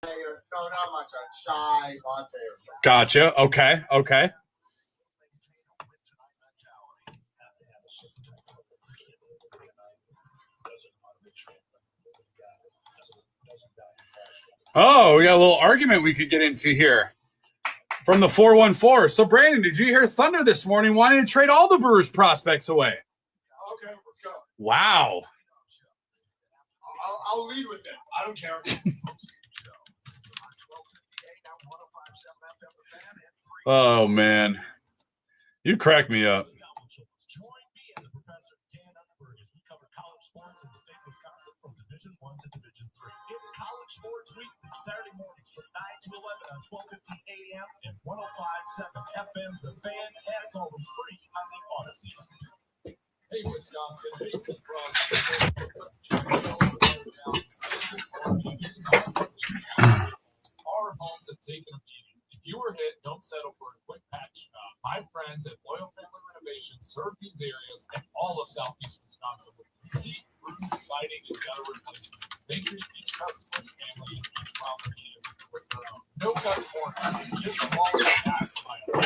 No, not much. A chai latte or something. Gotcha. Okay. Oh, we got a little argument we could get into here from the 414. So, Brandon, did you hear Thunder this morning wanting to trade all the Brewers prospects away? Okay, let's go. Wow. I'll lead with it. I don't care. Oh, man. You crack me up. It's College Sports Week, Saturday mornings from 9 to 11 on 12:15 a.m. and 105.7 FM. The Fan, as always, free on the Odyssey. Hey, Wisconsin, this is Crosby. Our homes have taken a beating. If you were hit, don't settle for a quick patch. My friends at Loyal Family Renovations serve these areas and all of Southeast Wisconsin with complete roof, siding, and gutter replacements. They treat each customer's family and each property as if it were their own. No cut corners, just quality back by a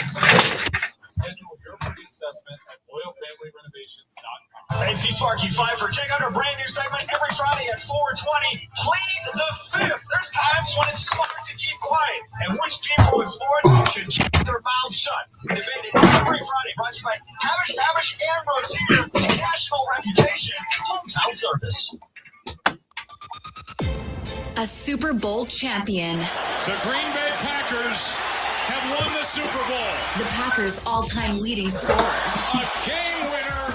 schedule your free assessment at loyalfamilyrenovations.com. NC Sparky Pfeiffer, check out our brand new segment every Friday at 4:20. Plead the fifth. There's times when it's smart to keep quiet, and which people in sports should keep their mouths shut. Debated every Friday, brought to you by Habish, and Rotier, national reputation, hometown service. A Super Bowl champion. The Green Bay Packers have won the Super Bowl. The Packers' all-time leading scorer. A game winner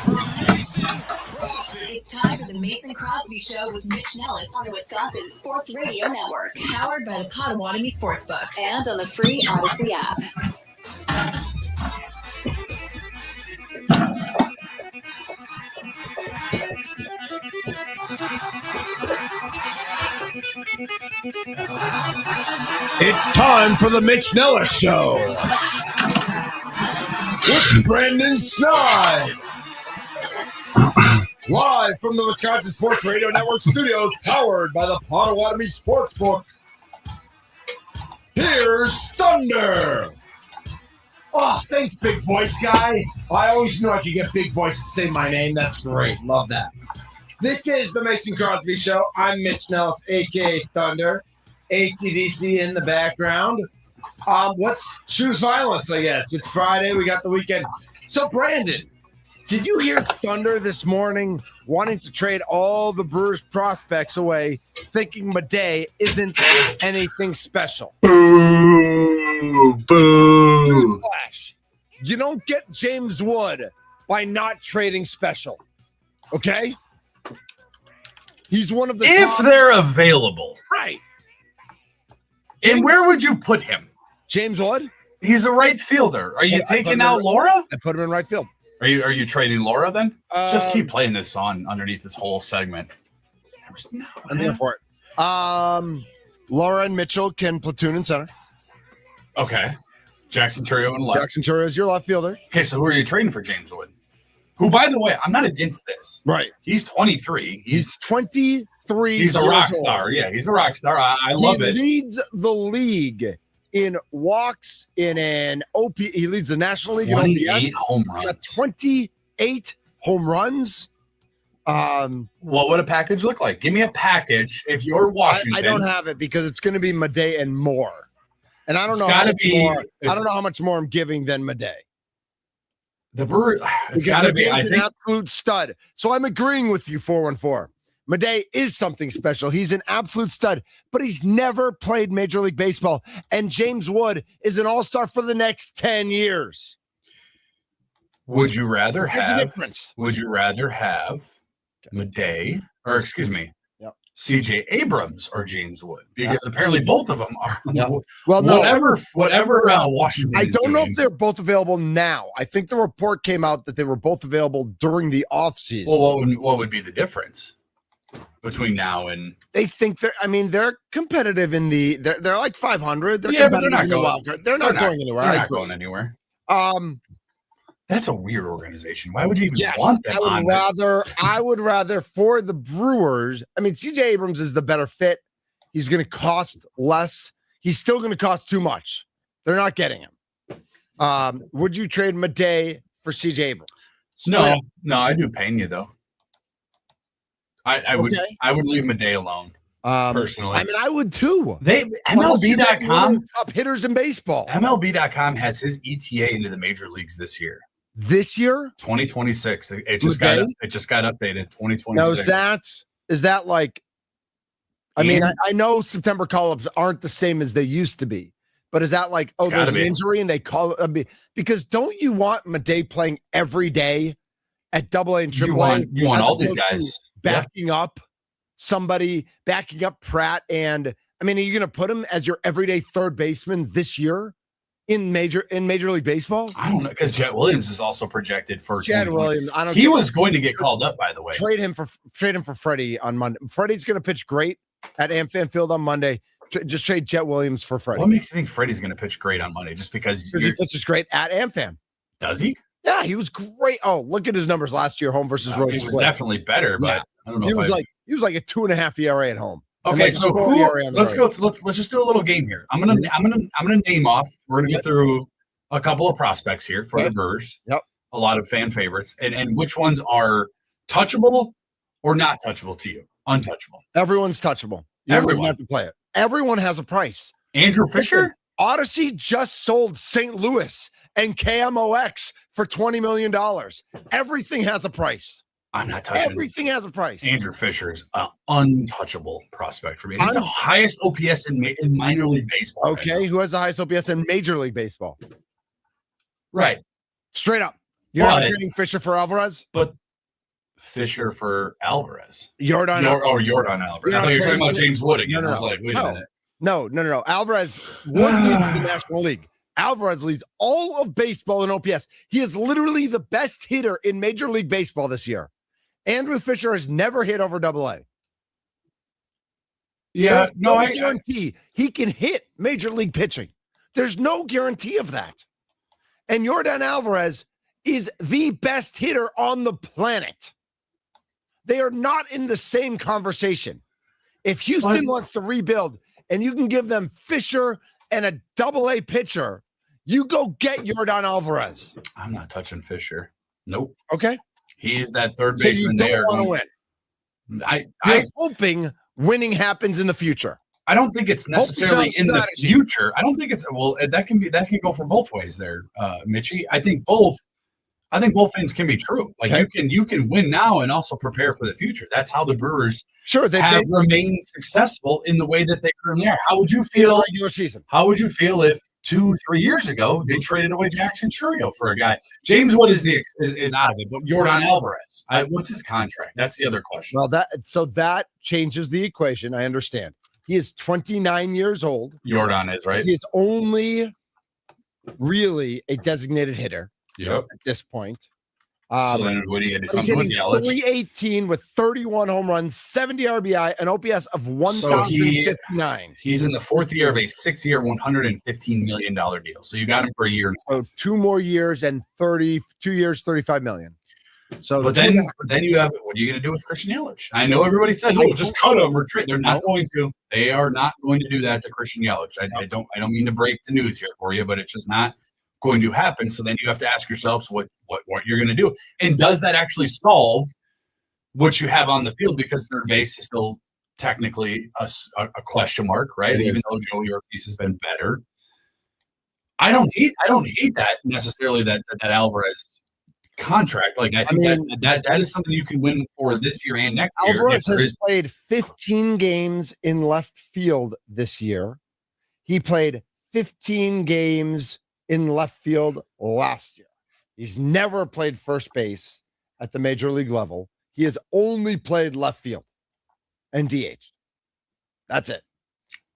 for Mason Crosby. It's time for the Mason Crosby Show with Mitch Nellis on the Wisconsin Sports Radio Network. Powered by the Potawatomi Sportsbook and on the free Odyssey app. It's time for the Mitch Nellis Show with Brandon Side. Live from the Wisconsin Sports Radio Network studios, powered by the Potawatomi Sportsbook. Here's Thunder. Oh, thanks, big voice guy. I always knew I could get big voice to say my name. That's great. Love that. This is the Mason Crosby Show. I'm Mitch Nellis, a.k.a. Thunder. AC/DC in the background. Let's choose violence, I guess. It's Friday. We got the weekend. So, Brandon, did you hear Thunder this morning wanting to trade all the Brewers prospects away, thinking Madej isn't anything special? Boo. Flash. You don't get James Wood by not trading special. Okay? He's one of the If they're available. Right. And where would you put him? James Wood? He's a right fielder. Are you taking out Laura? I put him in right field. Are you trading Laura then? Just keep playing this song underneath this whole segment. No, I'm here for it. Laura and Mitchell can platoon in center. Okay. Jackson Churio in left. Jackson Churio is your left fielder. Okay, so who are you trading for James Wood? Who, by the way, I'm not against this. Right. He's 23. He's 23. He's a rock star. Yeah, he's a rock star. I love it. He leads the league in walks, in an OP. He leads the National League in 28 OPS. home He's got runs. 28 home runs. What would a package look like? Give me a package if you're Washington. I don't have it because it's going to be Madej and more. And I don't know It's how gotta much be- more. I it's- don't know how much more I'm giving than Madej. The Brewers, it's got to be. I Madej's an think absolute stud. So I'm agreeing with you, 414. Madej is something special. He's an absolute stud, but he's never played Major League Baseball. And James Wood is an all-star for the next 10 years. Would you rather There's a have? difference. Would you rather have Madej, or excuse me, C.J. Abrams or James Wood? Because apparently both of them are. Well, no. Whatever. Washington. I is don't know doing. if they're both available now. I think the report came out that they were both available during the offseason. Well, what would be the difference between now and? They think they're competitive in the. They're like 500. They're Yeah, but competitive they're not in the going. wild card. They're not going anywhere. They're I not agree. going anywhere. That's a weird organization. Why would you even yes, want them on there? I would rather for the Brewers. I mean, CJ Abrams is the better fit. He's going to cost less. He's still going to cost too much. They're not getting him. Would you trade Madej for CJ Abrams? No, I do Pena though. I would leave Madej alone. Personally, I mean, I would too. MLB.com top hitters in baseball. MLB.com has his ETA into the major leagues this year. This year, 2026. It just got updated. 2026. Now is that like? I mean, I know September call-ups aren't the same as they used to be, but is that like, there's an injury and they call it? Because don't you want Madej playing every day at AA and AAA? You want all these guys backing up somebody, backing up Pratt, and I mean, are you going to put him as your everyday third baseman this year in Major League Baseball? I don't know, because Jet Williams is also projected for Jet Williams. He was going to get called up, by the way. Trade him for Freddie on Monday. Freddie's going to pitch great at AmFam Field on Monday. Just trade Jet Williams for Freddie. What makes you think Freddie's going to pitch great on Monday? Just because he pitches great at AmFam. Does he? Yeah, he was great. Oh, look at his numbers last year, home versus road. He was definitely better, but I don't know. He was like a 2.5 ERA at home. Okay, so let's go. Let's just do a little game here. I'm gonna name off. We're gonna get through a couple of prospects here for the Brewers. Yep. A lot of fan favorites, and which ones are touchable or not touchable to you? Untouchable. Everyone's touchable. Everyone have to play it. Everyone has a price. Andrew Fisher. Odyssey just sold St. Louis and KMOX for $20 million. Everything has a price. I'm not touching. Everything has a price. Andrew Fisher is an untouchable prospect for me. He's the highest OPS in minor league baseball. Okay, right, who has the highest OPS in Major League Baseball? Right. Straight up. You're not trading Fisher for Alvarez? But Fisher for Alvarez. Yordan Alvarez. I thought you were talking about James Wood again. I was like, wait a minute. No. Alvarez Wood leads the National League. Alvarez leads all of baseball in OPS. He is literally the best hitter in Major League Baseball this year. Andrew Fisher has never hit over AA. Yeah, there's no guarantee he can hit Major League pitching. There's no guarantee of that. And Yordan Alvarez is the best hitter on the planet. They are not in the same conversation. If Houston wants to rebuild and you can give them Fisher and a AA pitcher, you go get Yordan Alvarez. I'm not touching Fisher. Nope. Okay. He is that third baseman. So you don't want to win. I'm hoping winning happens in the future. I don't think it's necessarily in the future. I don't think it's that can go for both ways there, Mitchie. I think both things can be true. Like you can win now and also prepare for the future. That's how the Brewers have remained successful in the way that they currently are. How would you feel regular season? How would you feel if 2-3 years ago they traded away Jackson Chourio for a guy? James Wood is out of it, but Yordan Alvarez, what's his contract? That's the other question. Well, that changes the equation. I understand. He is 29 years old. Yordan is, right? He is only really a designated hitter. Yep. At this point. So then what do you do? Something with Yelich? 318 with 31 home runs, 70 RBI, an OPS of 1,059. He's in the fourth year of a 6-year, $115 million deal. So you got him for a year. So 2 more years and 2 years, $35 million. So, but then you have, what are you going to do with Christian Yelich? I know everybody said, "Oh, just cut him or trade." They're not going to. They are not going to do that to Christian Yelich. I don't mean to break the news here for you, but it's just not going to happen. So then you have to ask yourselves what you're going to do, and does that actually solve what you have on the field? Because their base is still technically a question mark, right? Even though Joey Ortiz has been better, I don't hate that necessarily. That Alvarez contract, like I think that is something you can win for this year and next year. Alvarez has played 15 games in left field this year. He played 15 games in left field last year. He's never played first base at the major league level. He has only played left field and DH. That's it.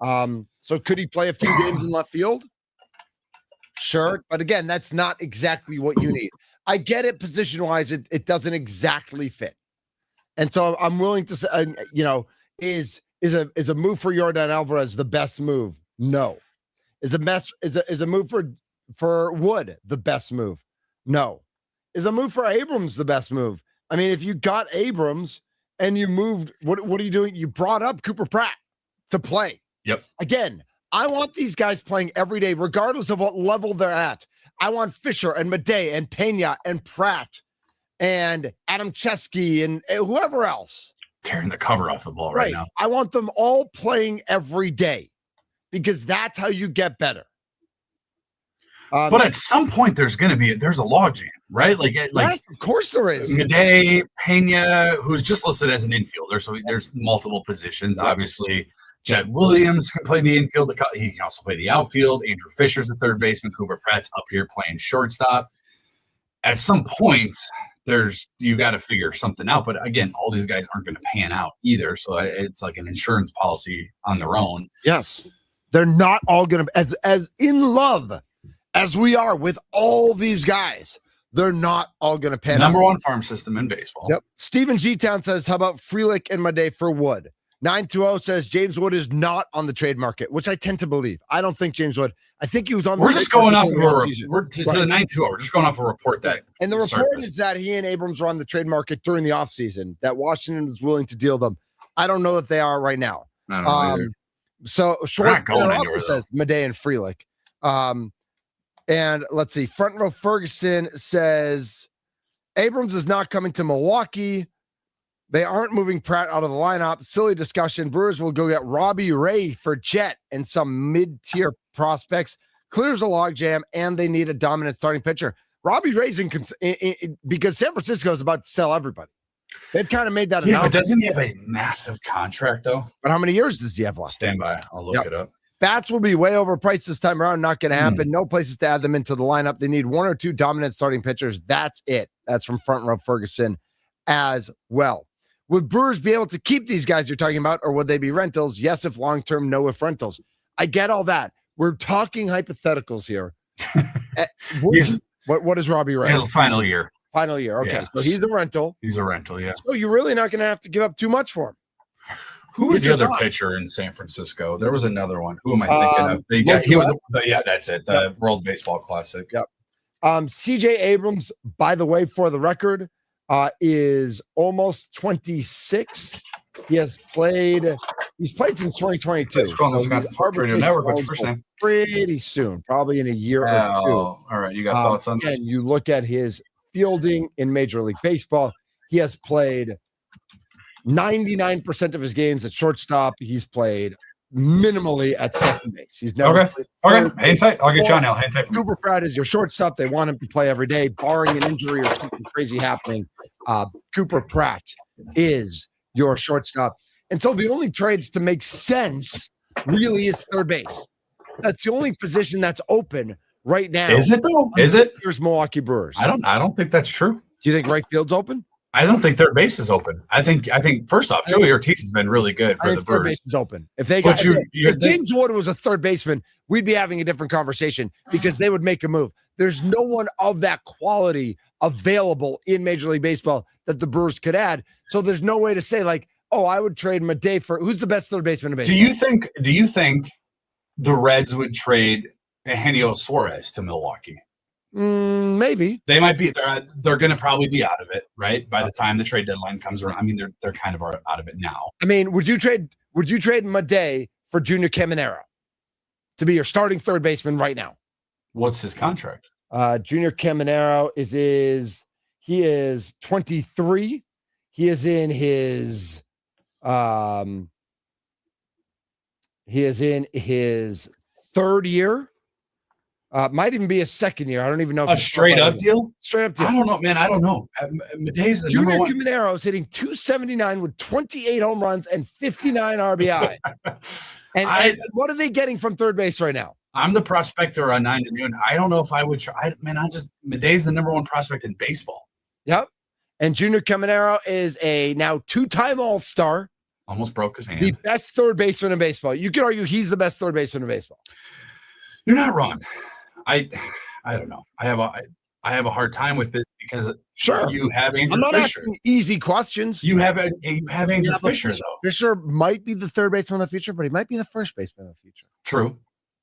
So could he play a few games in left field? Sure. But again, that's not exactly what you need. I get it position-wise. It doesn't exactly fit. And so I'm willing to say, is a move for Yordan Alvarez the best move? No. Is a move for Wood the best move? No. Is a move for Abrams the best move? I mean, if you got Abrams and you moved, what are you doing? You brought up Cooper Pratt. to play. Yep. Again, I want these guys playing every day, regardless of what level they're at. I want Fisher and Madej and Pena and Pratt and Adam Chesky and whoever else. Tearing the cover off the ball right now. I want them all playing every day because that's how you get better. But at some point, there's a logjam, right? Yes, of course there is. Madej, Pena, who's just listed as an infielder, so there's multiple positions. Obviously, Jed Williams can play the infield. He can also play the outfield. Andrew Fisher's the third baseman. Cooper Pratt's up here playing shortstop. At some point, you got to figure something out. But again, all these guys aren't going to pan out either. So it's like an insurance policy on their own. Yes, they're not all going to as in love as we are with all these guys. They're not all going to pan out. Number one farm system in baseball. Yep. Stephen G. Town says, how about Frelick and Madej for Wood? 920 says James Wood is not on the trade market, which I tend to believe. I don't think James Wood. I think he was on. We're just going off of the 920. We're just going off a report that. And the report is that he and Abrams were on the trade market during the offseason, that Washington was willing to deal them. I don't know if they are right now. I don't know either. So Schwartz also says Madej and Frelick. And let's see. Front Row Ferguson says Abrams is not coming to Milwaukee. They aren't moving Pratt out of the lineup. Silly discussion. Brewers will go get Robbie Ray for Jet and some mid-tier prospects. Clears a logjam, and they need a dominant starting pitcher. Robbie Ray's because San Francisco is about to sell everybody. They've kind of made that announcement. But doesn't he have a massive contract, though? But how many years does he have left? Stand by. I'll look it up. Bats will be way overpriced this time around. Not going to happen. No places to add them into the lineup. They need one or two dominant starting pitchers. That's it. That's from Front Row Ferguson as well. Would Brewers be able to keep these guys you're talking about, or would they be rentals? Yes, if long-term, no, if rentals. I get all that. We're talking hypotheticals here. What is Robbie Ray? Final year. Final year. Okay, so he's a rental. He's a rental, yeah. So you're really not going to have to give up too much for him. Who was the other pitcher in San Francisco? There was another one. Who am I thinking of? That's it. The World Baseball Classic. Yep. CJ Abrams, by the way, for the record, is almost 26. He's played since 2022. Pretty soon, probably in a year or two. All right, you got thoughts on this? And you look at his fielding in Major League Baseball. He has played 99% of his games at shortstop. He's played minimally at second base. He's never okay. Hang tight. I'll get you on now. Hang tight. Cooper Pratt is your shortstop. They want him to play every day, barring an injury or something crazy happening. Cooper Pratt is your shortstop. And so the only trades to make sense really is third base. That's the only position that's open right now. Is it though? Is it? Here's Milwaukee Brewers. I don't think that's true. Do you think right field's open? I don't think third base is open. I think first off, Joey Ortiz has been really good for the Brewers. Third base is open. If James Wood was a third baseman, we'd be having a different conversation because they would make a move. There's no one of that quality available in Major League Baseball that the Brewers could add. So there's no way to say like, oh, I would trade Madej for who's the best third baseman in baseball. Do you think the Reds would trade Eugenio Suarez to Milwaukee? Maybe they might be. They're going to probably be out of it, right? By the time the trade deadline comes around. I mean, they're kind of out of it now. I mean, would you trade Madej for Junior Caminero to be your starting third baseman right now? What's his contract? Junior Caminero he is 23. He is in his third year. Might even be a second year. I don't even know. A straight up deal? Straight up deal. I don't know, man. I don't know. Madej's the number one. Junior Caminero is hitting 279 with 28 home runs and 59 RBI. and what are they getting from third base right now? I'm the prospector on 9 to noon. I don't know if I would try. Madej's the number one prospect in baseball. Yep. And Junior Caminero is a now 2-time All-Star. Almost broke his hand. The best third baseman in baseball. You could argue he's the best third baseman in baseball. You're not wrong. I don't know. I have a hard time with it because you have Andrew Fisher. I'm not asking easy questions. You have Andrew Fisher though. Fisher might be the third baseman of the future, but he might be the first baseman of the future. True.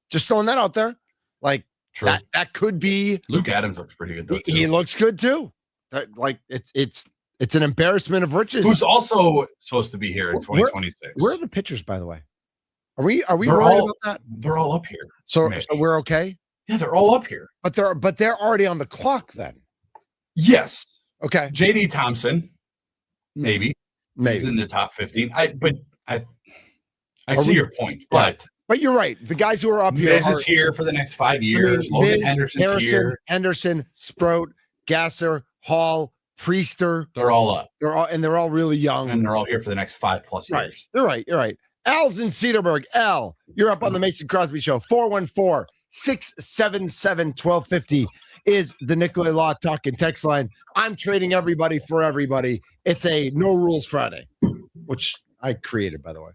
Just throwing that out there. Like true. That could be. Luke Adams looks pretty good though. He looks good too. It's an embarrassment of riches. Who's also supposed to be here in 2026. Where are the pitchers, by the way? Are we They're worried all- about that? They're all up here. So Mitch. we're okay. Yeah, they're all up here. But they're already on the clock then. Yes. Okay. JD Thompson, maybe. He's Maybe. in the top 15. I Are see we- your point, but But you're right. The guys who are up here Miz are is here for the next 5 years. Logan Miz, Henderson's Harrison, here. Henderson, Sprout, Gasser, Hall, Priester. They're all up, They're all really young. and they're all here for the next 5+ Right. years. You're right. You're right. Al's in Cedarburg. Al, you're up on the Mason Crosby Show. 414-677-1250 is the Nicolay Law Talk and text line. I'm trading everybody for everybody. It's a No Rules Friday, which I created, by the way.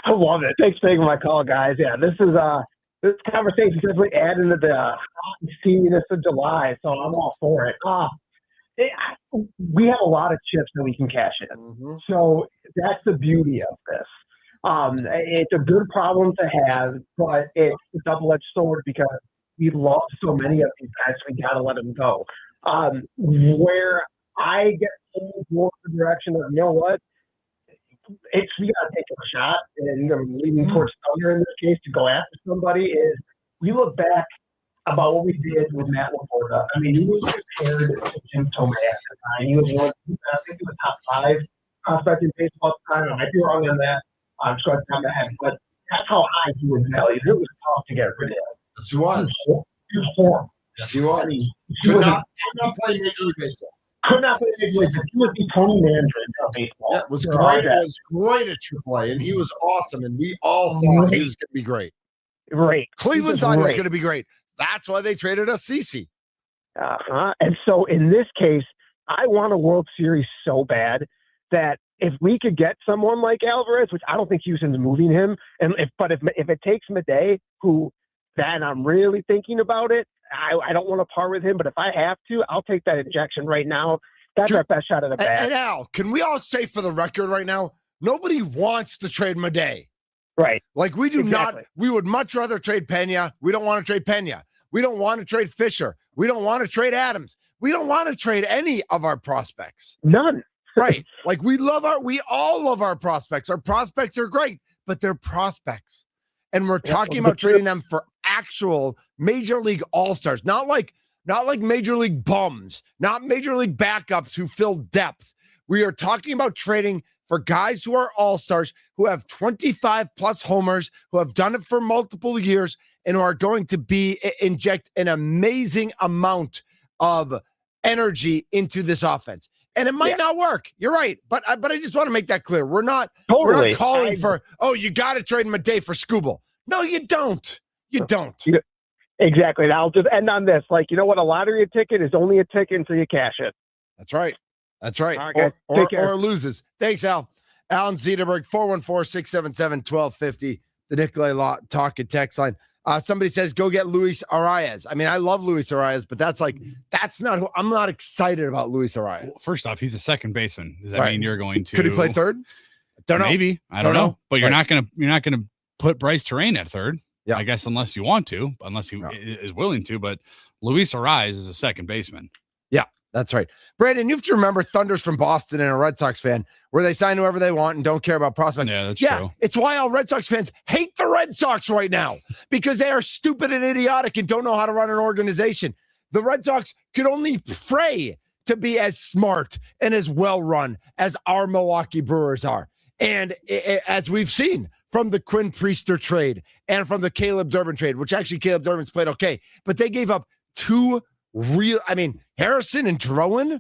I love it. Thanks for taking my call, guys. Yeah, this conversation is definitely adding to the hot and steaminess of July, so I'm all for it. We have a lot of chips that we can cash in. Mm-hmm. So that's the beauty of this. It's a good problem to have, but it's a double-edged sword because we lost so many of these guys, we got to let them go. Where I get pulled more in the direction of, you know what, we got to take a shot, and I'm leaning towards Thunder in this case to go after somebody, is we look back about what we did with Matt LaPorta. I mean, he was compared to Jim Tomei at the time. He was I think he was top 5 prospect in baseball at the time. I might be wrong on that. I'm just going to come ahead, but that's how high he was valued. It was tough to get rid of. Yes, he was. He was horrible. Yes, he was. He Could was not play Major League Baseball. could not play Major League. He was the Tony Mandarin of baseball. Yeah, it was For great. all It that. was great at AAA, and he was awesome, and we all thought he was going to be great. Great. Cleveland He thought he was great. going to be great. That's why they traded us CeCe. And so in this case, I want a World Series so bad that if we could get someone like Alvarez, which I don't think Houston's moving him, and if it takes him a day, then I'm really thinking about it. I don't want to part with him, but if I have to, I'll take that injection right now. That's our best shot at the bat. And Al, can we all say for the record right now, nobody wants to trade Madej. Right. Like we do Exactly. not. We would much rather trade Pena. We don't want to trade Pena. We don't want to trade Fisher. We don't want to trade Adams. We don't want to trade any of our prospects. None. Right. Like we all love our prospects. Our prospects are great, but they're prospects. And we're talking about trading them for actual major league all-stars, not like major league bums, not major league backups who fill depth. We are talking about trading for guys who are all-stars, who have 25 plus homers, who have done it for multiple years, and who are going to inject an amazing amount of energy into this offense. And it might not work. You're right. But I just want to make that clear. We're not calling for, you got to trade Madej for Skubal. No, you don't. You don't. Exactly. And I'll just end on this. Like, you know what? A lottery ticket is only a ticket until you cash it. That's right. That's right. All right, Or loses. Thanks, Al. Alan Cedarburg, 414-677-1250. The Nicolay Law Talk and text line. Somebody says, go get Luis Arias. I mean, I love Luis Arias, but that's not who I'm not excited about Luis Arias. Well, first off, he's a second baseman. Does that mean you're going to? Could he play third? Don't know. Maybe. I don't know. But you're Right. not gonna put Bryce Terrain at third. Yeah. I guess unless you want to, unless he is willing to. But Luis Arias is a second baseman. Yeah, that's right. Brandon, you have to remember Thunder's from Boston and a Red Sox fan, where they sign whoever they want and don't care about prospects. Yeah, that's true. It's why all Red Sox fans hate the Red Sox right now, because they are stupid and idiotic and don't know how to run an organization. The Red Sox could only pray to be as smart and as well run as our Milwaukee Brewers are. And as we've seen from the Quinn Priester trade and from the Caleb Durbin trade, which actually Caleb Durbin's played okay, but they gave up Harrison and Drowan.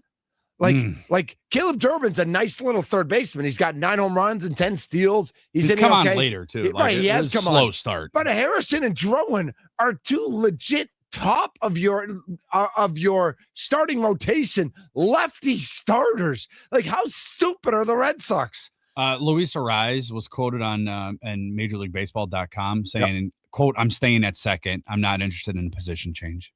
Like Caleb Durbin's a nice little third baseman. He's got 9 home runs and 10 steals. He's come okay. on later too. Right, he has come slow on. start. But Harrison and Drowan are two legit top of your starting rotation lefty starters. Like, how stupid are the Red Sox? Luis Arias was quoted on MajorLeagueBaseball.com saying, quote, "I'm staying at second. I'm not interested in a position change."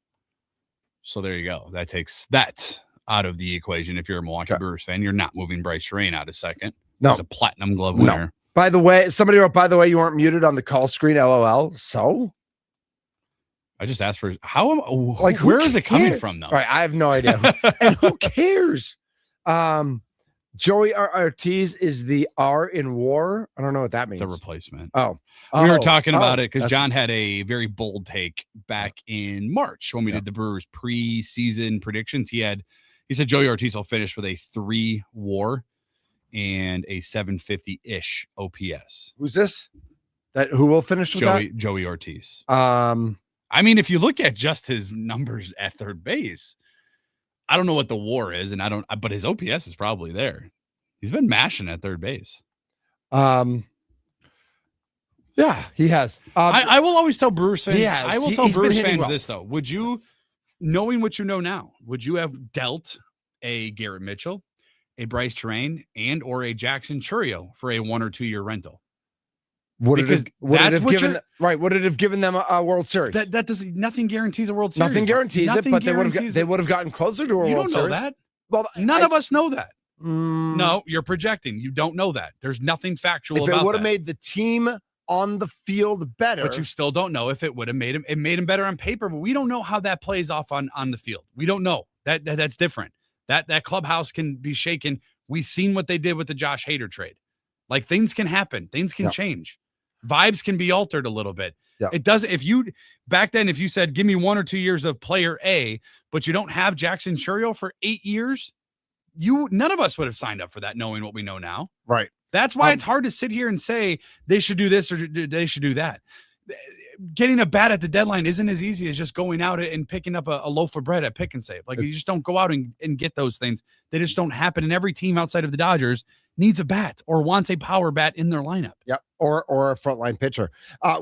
So there you go. That takes that out of the equation. If you're a Milwaukee Brewers fan, you're not moving Bryce Terrain out of second. No. He's a platinum glove winner. By the way, somebody wrote, by the way, you weren't muted on the call screen, LOL. So? I just asked for Who where is it coming cares? from though? All right, I have no idea. And who cares? Joey Ortiz is the R in war. I don't know what that means. The replacement. Oh, We were talking about it because that's- John had a very bold take back in March when we did the Brewers preseason predictions. He said Joey Ortiz will finish with a 3 WAR and a 750-ish OPS. Who's this? Who will finish with Joey Ortiz. I mean, if you look at just his numbers at third base, I don't know what the WAR is, but his OPS is probably there. He's been mashing at third base. Yeah, he has. I will always tell Brewers fans. I will tell Brewers fans well. this though: would you, knowing what you know now, would you have dealt a Garrett Mitchell, a Bryce Terrain, and or a Jackson Churio for a 1 or 2 year rental? Would it have given them a World Series? That does nothing guarantees a World Series. Nothing guarantees it, but they would have gotten closer to a World Series. You don't know that. Well, none of us know that. No, you're projecting. You don't know that. There's nothing factual about that. If it would have made the team on the field better, but you still don't know if it would have made him. It made him better on paper, but we don't know how that plays off on the field. We don't know. That's different. That clubhouse can be shaken. We've seen what they did with the Josh Hader trade. Like, things can happen. Things can change. Vibes can be altered a little bit. Yeah. It doesn't. If you said, give me 1 or 2 years of player A, but you don't have Jackson Churio for 8 years, none of us would have signed up for that, knowing what we know now. Right. That's why it's hard to sit here and say they should do this or they should do that. Getting a bat at the deadline isn't as easy as just going out and picking up a loaf of bread at Pick and Save. Like, you just don't go out and get those things. They just don't happen. And every team outside of the Dodgers needs a bat or wants a power bat in their lineup. Yep. Or a frontline pitcher.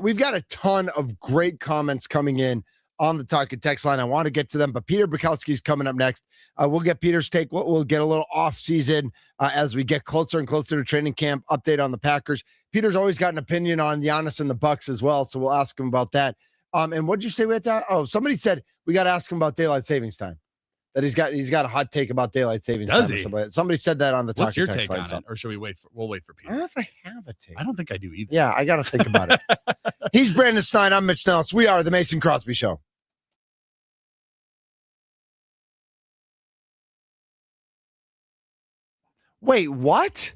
We've got a ton of great comments coming in on the Talk and Text line. I want to get to them, but Peter Bukowski is coming up next. We'll get Peter's take. We'll get a little off season as we get closer and closer to training camp. Update on the Packers. Peter's always got an opinion on Giannis and the Bucks as well, so we'll ask him about that. And what did you say we had that? Oh, somebody said we got to ask him about daylight savings time. That he's got a hot take about daylight savings time. Or something like that. Somebody said that on the Talk and Text line. What's your take on it? Or should we wait? We'll wait for Peter. I don't know if I have a take. I don't think I do either. Yeah, I got to think about it. He's Brandon Stein. I'm Mitch Nellis. We are the Mason Crosby Show. Wait, what?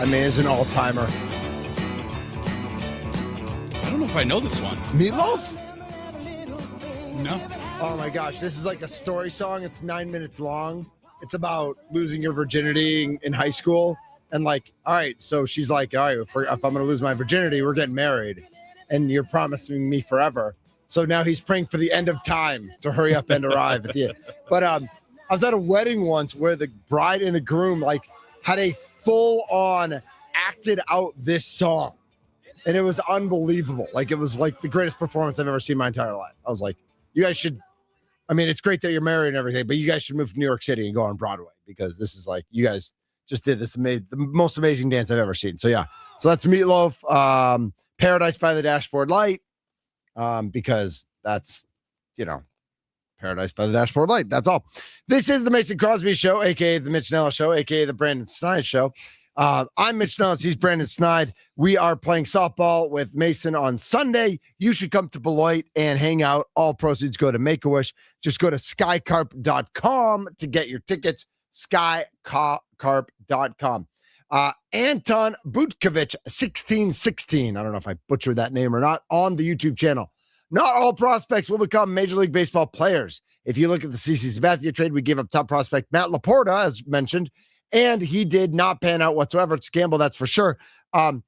I mean, it's an all-timer. I don't know if I know this one. Meatloaf? No. Oh my gosh, this is like a story song. It's 9 minutes long. It's about losing your virginity in high school. And like, all right, so she's like, all right, if I'm going to lose my virginity, we're getting married. And you're promising me forever. So now he's praying for the end of time to hurry up and arrive at the end. But I was at a wedding once where the bride and the groom like had a full-on acted out this song. And it was unbelievable. Like, it was like the greatest performance I've ever seen in my entire life. I was like, you guys should, I mean, it's great that you're married and everything, but you guys should move to New York City and go on Broadway, because this is like, you guys just did this the most amazing dance I've ever seen. So yeah, so that's Meatloaf, Paradise by the Dashboard Light, because that's, you know, Paradise by the Dashboard Light. That's all. This is the Mason Crosby Show, aka the Mitch Nellis Show, aka the Brandon Snide Show. I'm Mitch Nellis. He's Brandon Snide. We are playing softball with Mason on Sunday. You should come to Beloit and hang out. All proceeds go to Make-A-Wish. Just go to skycarp.com to get your tickets. Skycarp.com. Anton Butkovich, 1616. I don't know if I butchered that name or not, on the YouTube channel. Not all prospects will become Major League Baseball players. If you look at the CC Sabathia trade, we gave up top prospect Matt Laporta, as mentioned, and he did not pan out whatsoever. It's a gamble, that's for sure. Al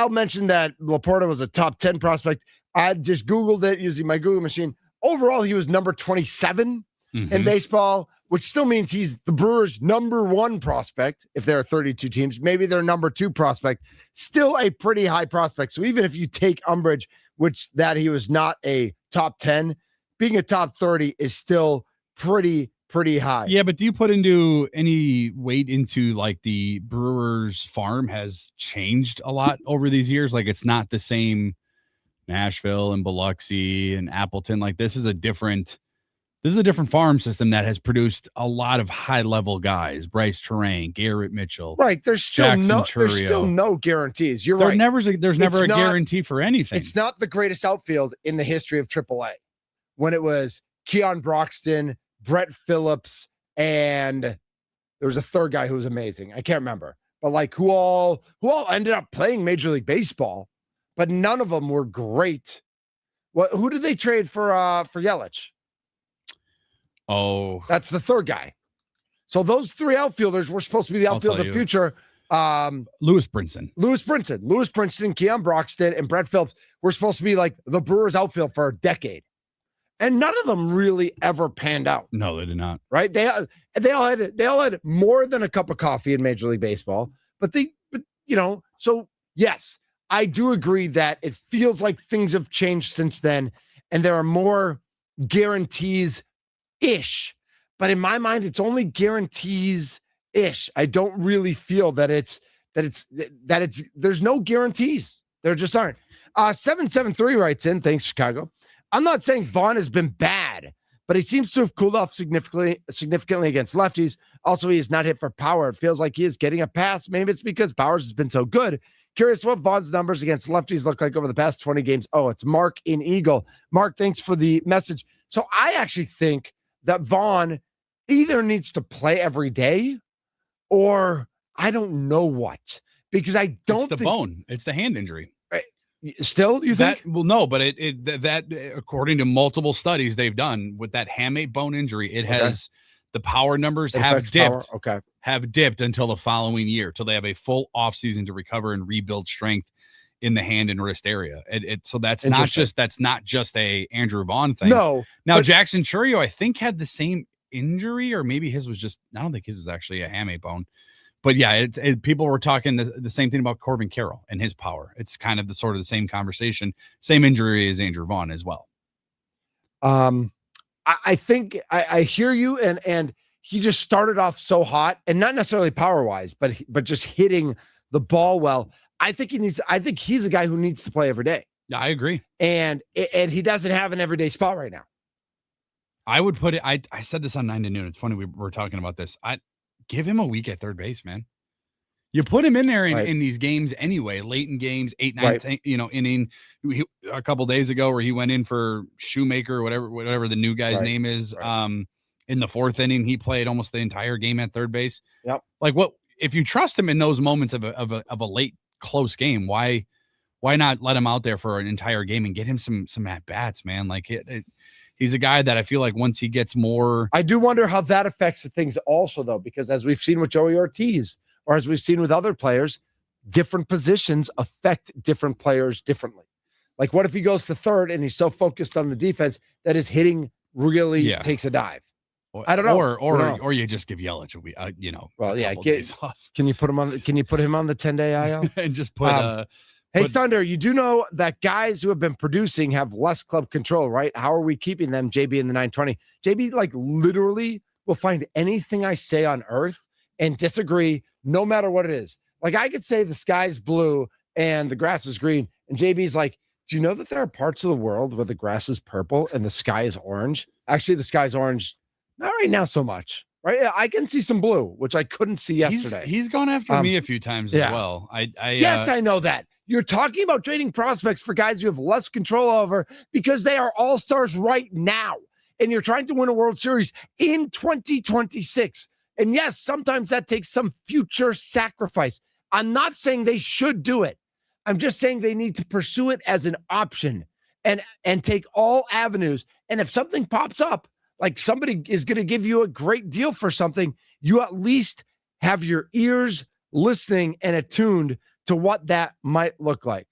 mentioned that Laporta was a top 10 prospect. I just Googled it using my Google machine. Overall, he was number 27 in baseball, which still means he's the Brewers' number 1 prospect. If there are 32 teams, maybe their number 2 prospect, still a pretty high prospect. So even if you take umbrage, which that he was not a top 10, being a top 30 is still pretty high. Yeah, but do you put into any weight into like the Brewers farm has changed a lot over these years? Like, it's not the same Nashville and Biloxi and Appleton. Like, this is a different farm system that has produced a lot of high level guys. Bryce Terang, Garrett Mitchell. Right. There's still no guarantees. There's never a guarantee for anything. It's not the greatest outfield in the history of AAA. When it was Keon Broxton, Brett Phillips, and there was a third guy who was amazing. I can't remember, but like who all ended up playing Major League Baseball, but none of them were great. Who did they trade for Yelich? Oh, that's the third guy. So those 3 outfielders were supposed to be the outfield of the future. Lewis Brinson, Keon Broxton, and Brett Phillips were supposed to be like the Brewers outfield for a decade. And none of them really ever panned out. No, they did not. Right? They all had more than a cup of coffee in Major League Baseball. But you know, so yes, I do agree that it feels like things have changed since then, and there are more guarantees-ish. But in my mind, it's only guarantees-ish. I don't really feel that it's there's no guarantees. There just aren't. 773 writes in, thanks, Chicago. I'm not saying Vaughn has been bad, but he seems to have cooled off significantly against lefties. Also, he is not hit for power. It feels like he is getting a pass. Maybe it's because Powers has been so good. Curious what Vaughn's numbers against lefties look like over the past 20 games. Oh, it's Mark in Eagle. Mark, thanks for the message. So I actually think that Vaughn either needs to play every day or I don't know what, because I don't think bone. It's the hand injury. Still, you think? Well, no, but that according to multiple studies they've done with that hamate bone injury, it has the power numbers have dipped. Have dipped until the following year, till they have a full offseason to recover and rebuild strength in the hand and wrist area. So that's not just a Andrew Vaughn thing. No. Now Jackson Churio, I think, had the same injury, or maybe his was just. I don't think his was actually a hamate bone. But yeah, people were talking the same thing about Corbin Carroll and his power. It's kind of the same conversation, same injury as Andrew Vaughn as well. I think I hear you, and he just started off so hot, and not necessarily power wise, but just hitting the ball well. I think he's a guy who needs to play every day. Yeah, I agree. And he doesn't have an everyday spot right now. I would put it. I said this on 9 to Noon. It's funny we were talking about this. Give him a week at third base, man. You put him in there in these games anyway, late in games, 8, 9, inning. A couple days ago, where he went in for Shoemaker, whatever the new guy's name is. In the 4th inning, he played almost the entire game at third base. Yep. Like what if you trust him in those moments of a late close game, why not let him out there for an entire game and get him some at bats, man? Like he's a guy that I feel like once he gets more. I do wonder how that affects the things also, though, because as we've seen with Joey Ortiz, or as we've seen with other players, different positions affect different players differently. Like, what if he goes to third and he's so focused on the defense that his hitting really takes a dive? I don't know. Or you just give Yelich days off. Can you put him on? Can you put him on the 10-day IL and just put? Hey, Thunder, you do know that guys who have been producing have less club control, right? How are we keeping them, JB, in the 920? JB, like, literally will find anything I say on earth and disagree no matter what it is. Like, I could say the sky's blue and the grass is green, and JB's like, do you know that there are parts of the world where the grass is purple and the sky is orange? Actually, the sky's orange. Not right now so much. Right? I can see some blue, which I couldn't see yesterday. He's gone after me a few times as well. Yes, I know that. You're talking about trading prospects for guys you have less control over because they are all-stars right now. And you're trying to win a World Series in 2026. And yes, sometimes that takes some future sacrifice. I'm not saying they should do it. I'm just saying they need to pursue it as an option and take all avenues. And if something pops up, like somebody is going to give you a great deal for something, you at least have your ears listening and attuned to what that might look like.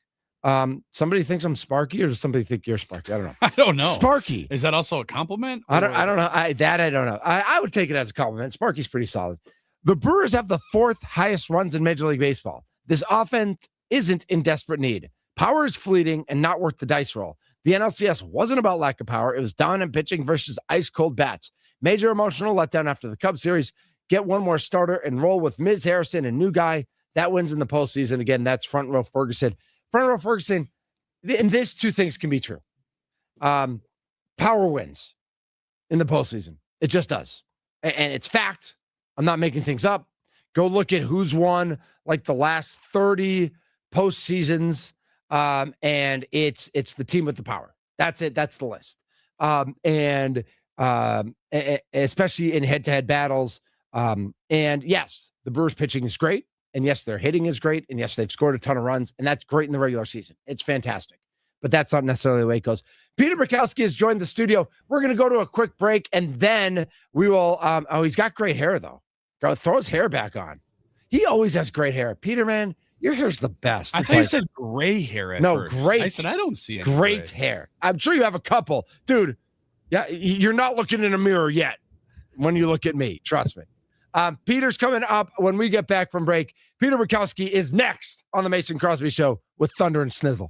Somebody thinks I'm Sparky, or does somebody think you're Sparky? I don't know. I don't know. Sparky. Is that also a compliment? I don't know. I don't know. I would take it as a compliment. Sparky's pretty solid. The Brewers have the 4th highest runs in Major League Baseball. This offense isn't in desperate need. Power is fleeting and not worth the dice roll. The NLCS wasn't about lack of power. It was dominant pitching versus ice-cold bats. Major emotional letdown after the Cubs series. Get one more starter and roll with Ms. Harrison, a new guy. That wins in the postseason. Again, that's Front Row Ferguson. Front Row Ferguson, and this, two things can be true. Power wins in the postseason. It just does. And it's fact. I'm not making things up. Go look at who's won like the last 30 postseasons. And it's the team with the power. That's it. That's the list. Especially in head-to-head battles. And yes, the Brewers pitching is great. And yes, their hitting is great. And yes, they've scored a ton of runs. And that's great in the regular season. It's fantastic. But that's not necessarily the way it goes. Peter Bukowski has joined the studio. We're going to go to a quick break. And then we will, he's got great hair, though. Go throw his hair back on. He always has great hair. Peter, man, your hair's the best. I thought you said gray hair at first. Great. I said, I don't see any great gray hair. I'm sure you have a couple. Dude, yeah, you're not looking in a mirror yet when you look at me. Trust me. Peter's coming up when we get back from break. Peter Bukowski is next on the Mason Crosby Show with Thunder and Snizzle.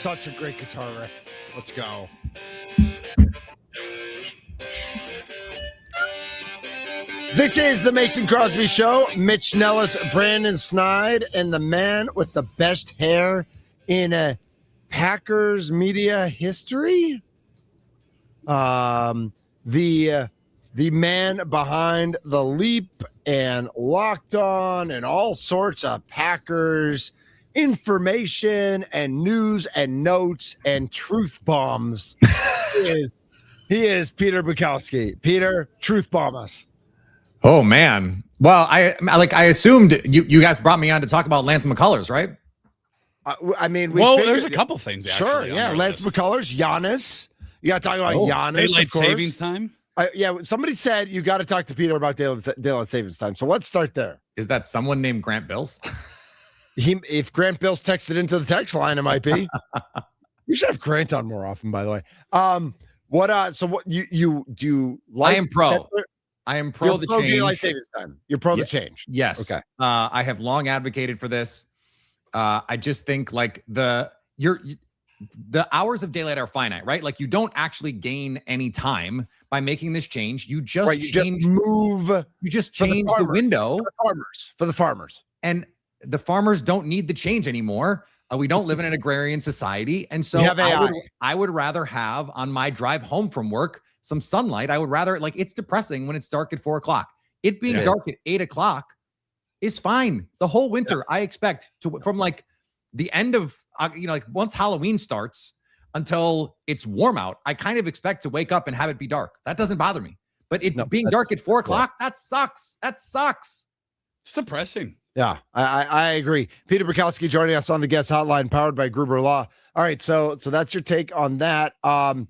such a great guitar riff. Let's go. This is the Mason Crosby Show. Mitch Nellis, Brandon Snide, and the man with the best hair in Packers media history. The man behind the Leap and Locked On and all sorts of Packers information and news and notes and truth bombs. He is Peter Bukowski. Peter, truth bomb us. Oh man. Well, I assumed you guys brought me on to talk about Lance McCullers, right? I mean, there's a couple things. Sure, yeah. Lance McCullers, Giannis. You got to talk about Giannis. Daylight of course. savings time. Yeah, somebody said you got to talk to Peter about daylight savings time. So let's start there. Is that someone named Grant Bills? If Grant Bills texted into the text line, it might be. You should have Grant on more often, by the way. So what you do? Like I am pro. I am pro the change. Daylight savings time. You're pro the change. Yes. Okay. I have long advocated for this. I just think like the hours of daylight are finite, right? Like you don't actually gain any time by making this change. You just change the window for the farmers. And the farmers don't need the change anymore. We don't live in an agrarian society. And so I would rather have on my drive home from work some sunlight. I would rather, like, it's depressing when it's dark at 4 o'clock. It being dark at 8 o'clock is fine. The whole winter, I expect from like the end of, like once Halloween starts until it's warm out, I kind of expect to wake up and have it be dark. That doesn't bother me. But being dark at 4 o'clock, that sucks. That sucks. It's depressing. Yeah, I agree. Peter Bukowski joining us on the guest hotline, powered by Gruber Law. All right, so that's your take on that. How's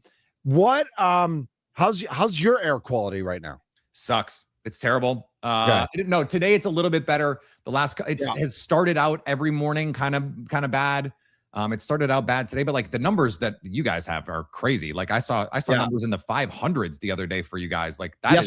your air quality right now? Sucks. It's terrible. No, today it's a little bit better. Has started out every morning kind of bad. It started out bad today, but like the numbers that you guys have are crazy. Like I saw numbers in the 500s the other day for you guys. Like that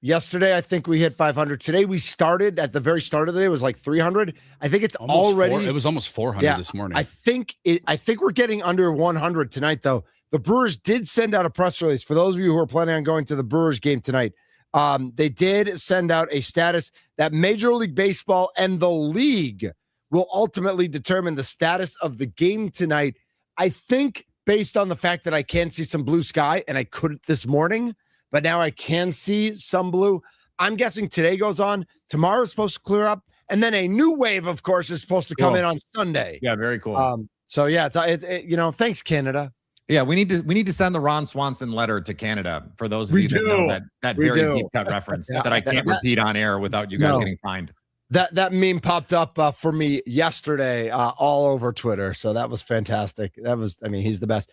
yesterday, I think we hit 500. Today we started at the very start of the day. It was like 300. I think it's it was almost 400 this morning. I think we're getting under 100 tonight, though. The Brewers did send out a press release for those of you who are planning on going to the Brewers game tonight. They did send out a status that Major League Baseball and the league will ultimately determine the status of the game tonight. I think based on the fact that I can see some blue sky, and I couldn't this morning, but now I can see some blue. I'm guessing today goes on. Tomorrow is supposed to clear up. And then a new wave, of course, is supposed to come in on Sunday. Yeah, very cool. So yeah, it's thanks, Canada. Yeah, we need to send the Ron Swanson letter to Canada for those of you that know that very deep cut reference that I can't repeat on air without you guys getting fined. That meme popped up for me yesterday all over Twitter. So that was fantastic. He's the best.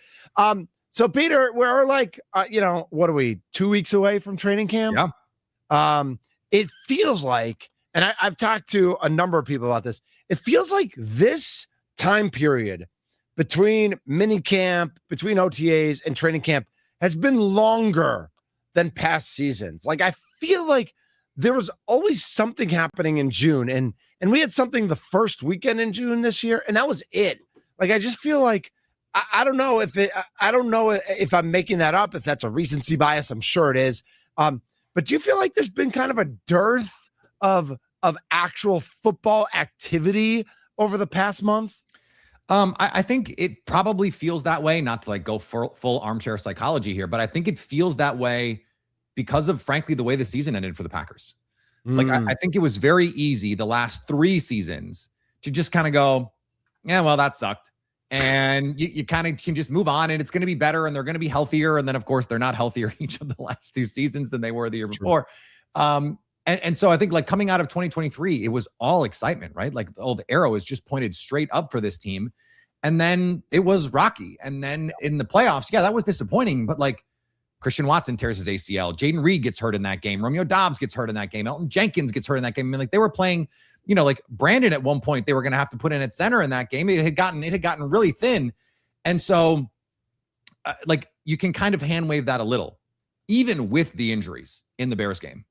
So Peter, we're like, what are we, 2 weeks away from training camp? Yeah. It feels like, and I've talked to a number of people about this. It feels like this time period between mini camp, between OTAs and training camp has been longer than past seasons. Like, I feel like there was always something happening in June, and we had something the first weekend in June this year, and that was it. Like, I just feel like I don't know if I'm making that up, if that's a recency bias. I'm sure it is. But do you feel like there's been kind of a dearth of actual football activity over the past month? I think it probably feels that way, not to like go full armchair psychology here, but I think it feels that way because of, frankly, the way the season ended for the Packers. Like, I think it was very easy the last 3 seasons to just kind of go, yeah, well, that sucked. And you kind of can just move on, and it's going to be better, and they're going to be healthier. And then, of course, they're not healthier each of the last 2 seasons than they were the year before. And so I think, like, coming out of 2023, it was all excitement, right? Like, the arrow is just pointed straight up for this team. And then it was rocky. And then in the playoffs, yeah, that was disappointing. But, like, Christian Watson tears his ACL. Jaden Reed gets hurt in that game. Romeo Doubs gets hurt in that game. Elton Jenkins gets hurt in that game. I mean, like, they were playing, like Brandon at one point, they were going to have to put in at center in that game. It had gotten really thin. And so, like, you can kind of hand wave that a little, even with the injuries in the Bears game.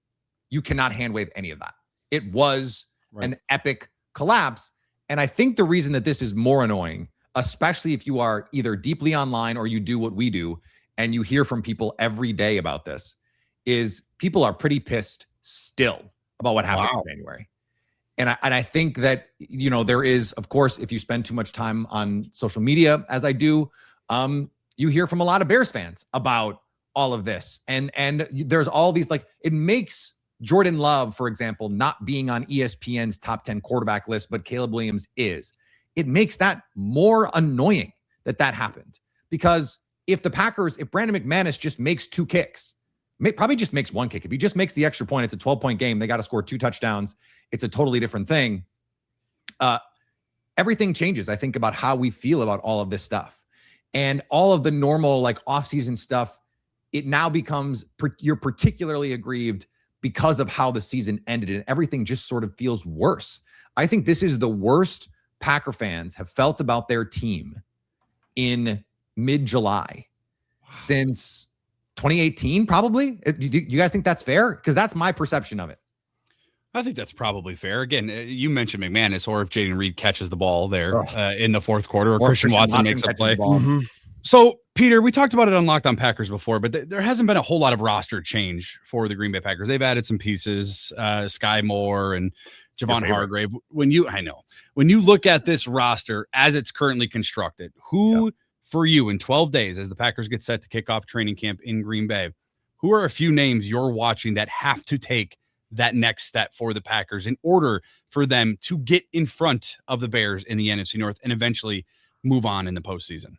You cannot hand wave any of that. It was an epic collapse. And I think the reason that this is more annoying, especially if you are either deeply online or you do what we do and you hear from people every day about this, is people are pretty pissed still about what happened in January. And I think that, you know, there is, of course, if you spend too much time on social media, as I do, you hear from a lot of Bears fans about all of this. And there's all these, like, it makes Jordan Love, for example, not being on ESPN's top 10 quarterback list, but Caleb Williams is. It makes that more annoying that happened. Because if Brandon McManus just makes 2 kicks, probably just makes 1 kick. If he just makes the extra point, it's a 12-point game. They got to score 2 touchdowns. It's a totally different thing. Everything changes, I think, about how we feel about all of this stuff. And all of the normal, like, offseason stuff, it now becomes, you're particularly aggrieved because of how the season ended, and everything just sort of feels worse. I think this is the worst Packer fans have felt about their team in mid-July since 2018, probably. Do you guys think that's fair? Because that's my perception of it. I think that's probably fair. Again, you mentioned McManus, or if Jaden Reed catches the ball there in the fourth quarter, or Christian Watson makes a play. Mm-hmm. So, Peter, we talked about it on Locked On Packers before, but there hasn't been a whole lot of roster change for the Green Bay Packers. They've added some pieces, Sky Moore and Javon Hargrave. When you look at this roster as it's currently constructed, who for you in 12 days, as the Packers get set to kick off training camp in Green Bay, who are a few names you're watching that have to take that next step for the Packers in order for them to get in front of the Bears in the NFC North and eventually move on in the postseason?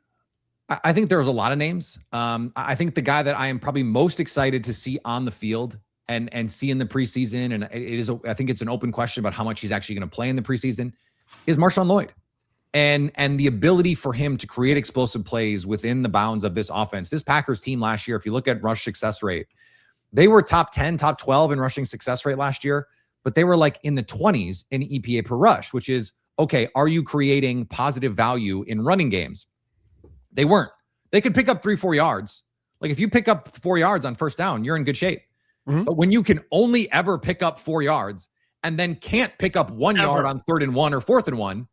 I think there's a lot of names. I think the guy that I am probably most excited to see on the field and see in the preseason, and I think it's an open question about how much he's actually going to play in the preseason, is Marshawn Lloyd. And the ability for him to create explosive plays within the bounds of this offense. This Packers team last year, if you look at rush success rate, they were top 10, top 12 in rushing success rate last year, but they were like in the 20s in EPA per rush, which is, okay, are you creating positive value in running games? They weren't. They could pick up 3-4 yards. Like, if you pick up 4 yards on first down, you're in good shape. Mm-hmm. But when you can only ever pick up 4 yards and then can't pick up 1 yard on 3rd and 1 or 4th and 1,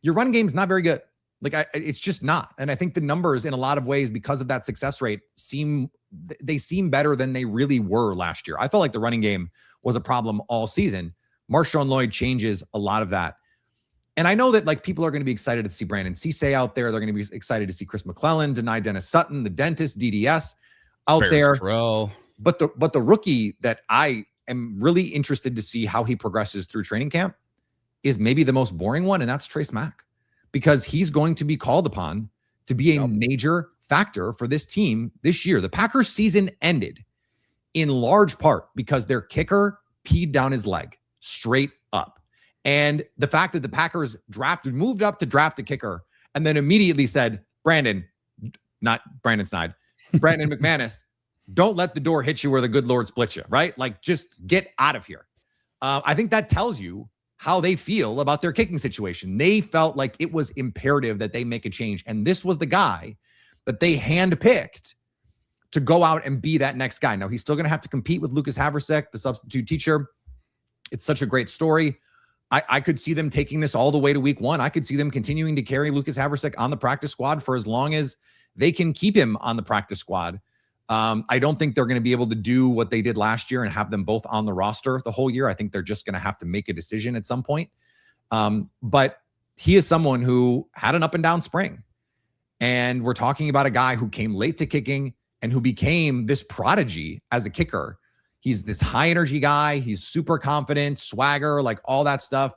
your run game's not very good. Like, it's just not. And I think the numbers in a lot of ways, because of that success rate, seem better than they really were last year. I felt like the running game was a problem all season. Marshawn Lloyd changes a lot of that. And I know that, like, people are going to be excited to see Brandon Cisse out there. They're going to be excited to see Chris McClellan, deny Dennis Sutton, the dentist, DDS out there. But the rookie that I am really interested to see how he progresses through training camp is maybe the most boring one, and that's Trace Mack, because he's going to be called upon to be a major factor for this team this year. The Packers season ended in large part because their kicker peed down his leg straight up. And the fact that the Packers moved up to draft a kicker and then immediately said, Brandon McManus, don't let the door hit you where the good Lord split you, right? Like, just get out of here. I think that tells you how they feel about their kicking situation. They felt like it was imperative that they make a change. And this was the guy that they handpicked to go out and be that next guy. Now, he's still going to have to compete with Lucas Haversick, the substitute teacher. It's such a great story. I could see them taking this all the way to week 1. I could see them continuing to carry Lucas Haversick on the practice squad for as long as they can keep him on the practice squad. I don't think they're going to be able to do what they did last year and have them both on the roster the whole year. I think they're just going to have to make a decision at some point. But he is someone who had an up and down spring. And we're talking about a guy who came late to kicking and who became this prodigy as a kicker. He's this high energy guy. He's super confident, swagger, like all that stuff.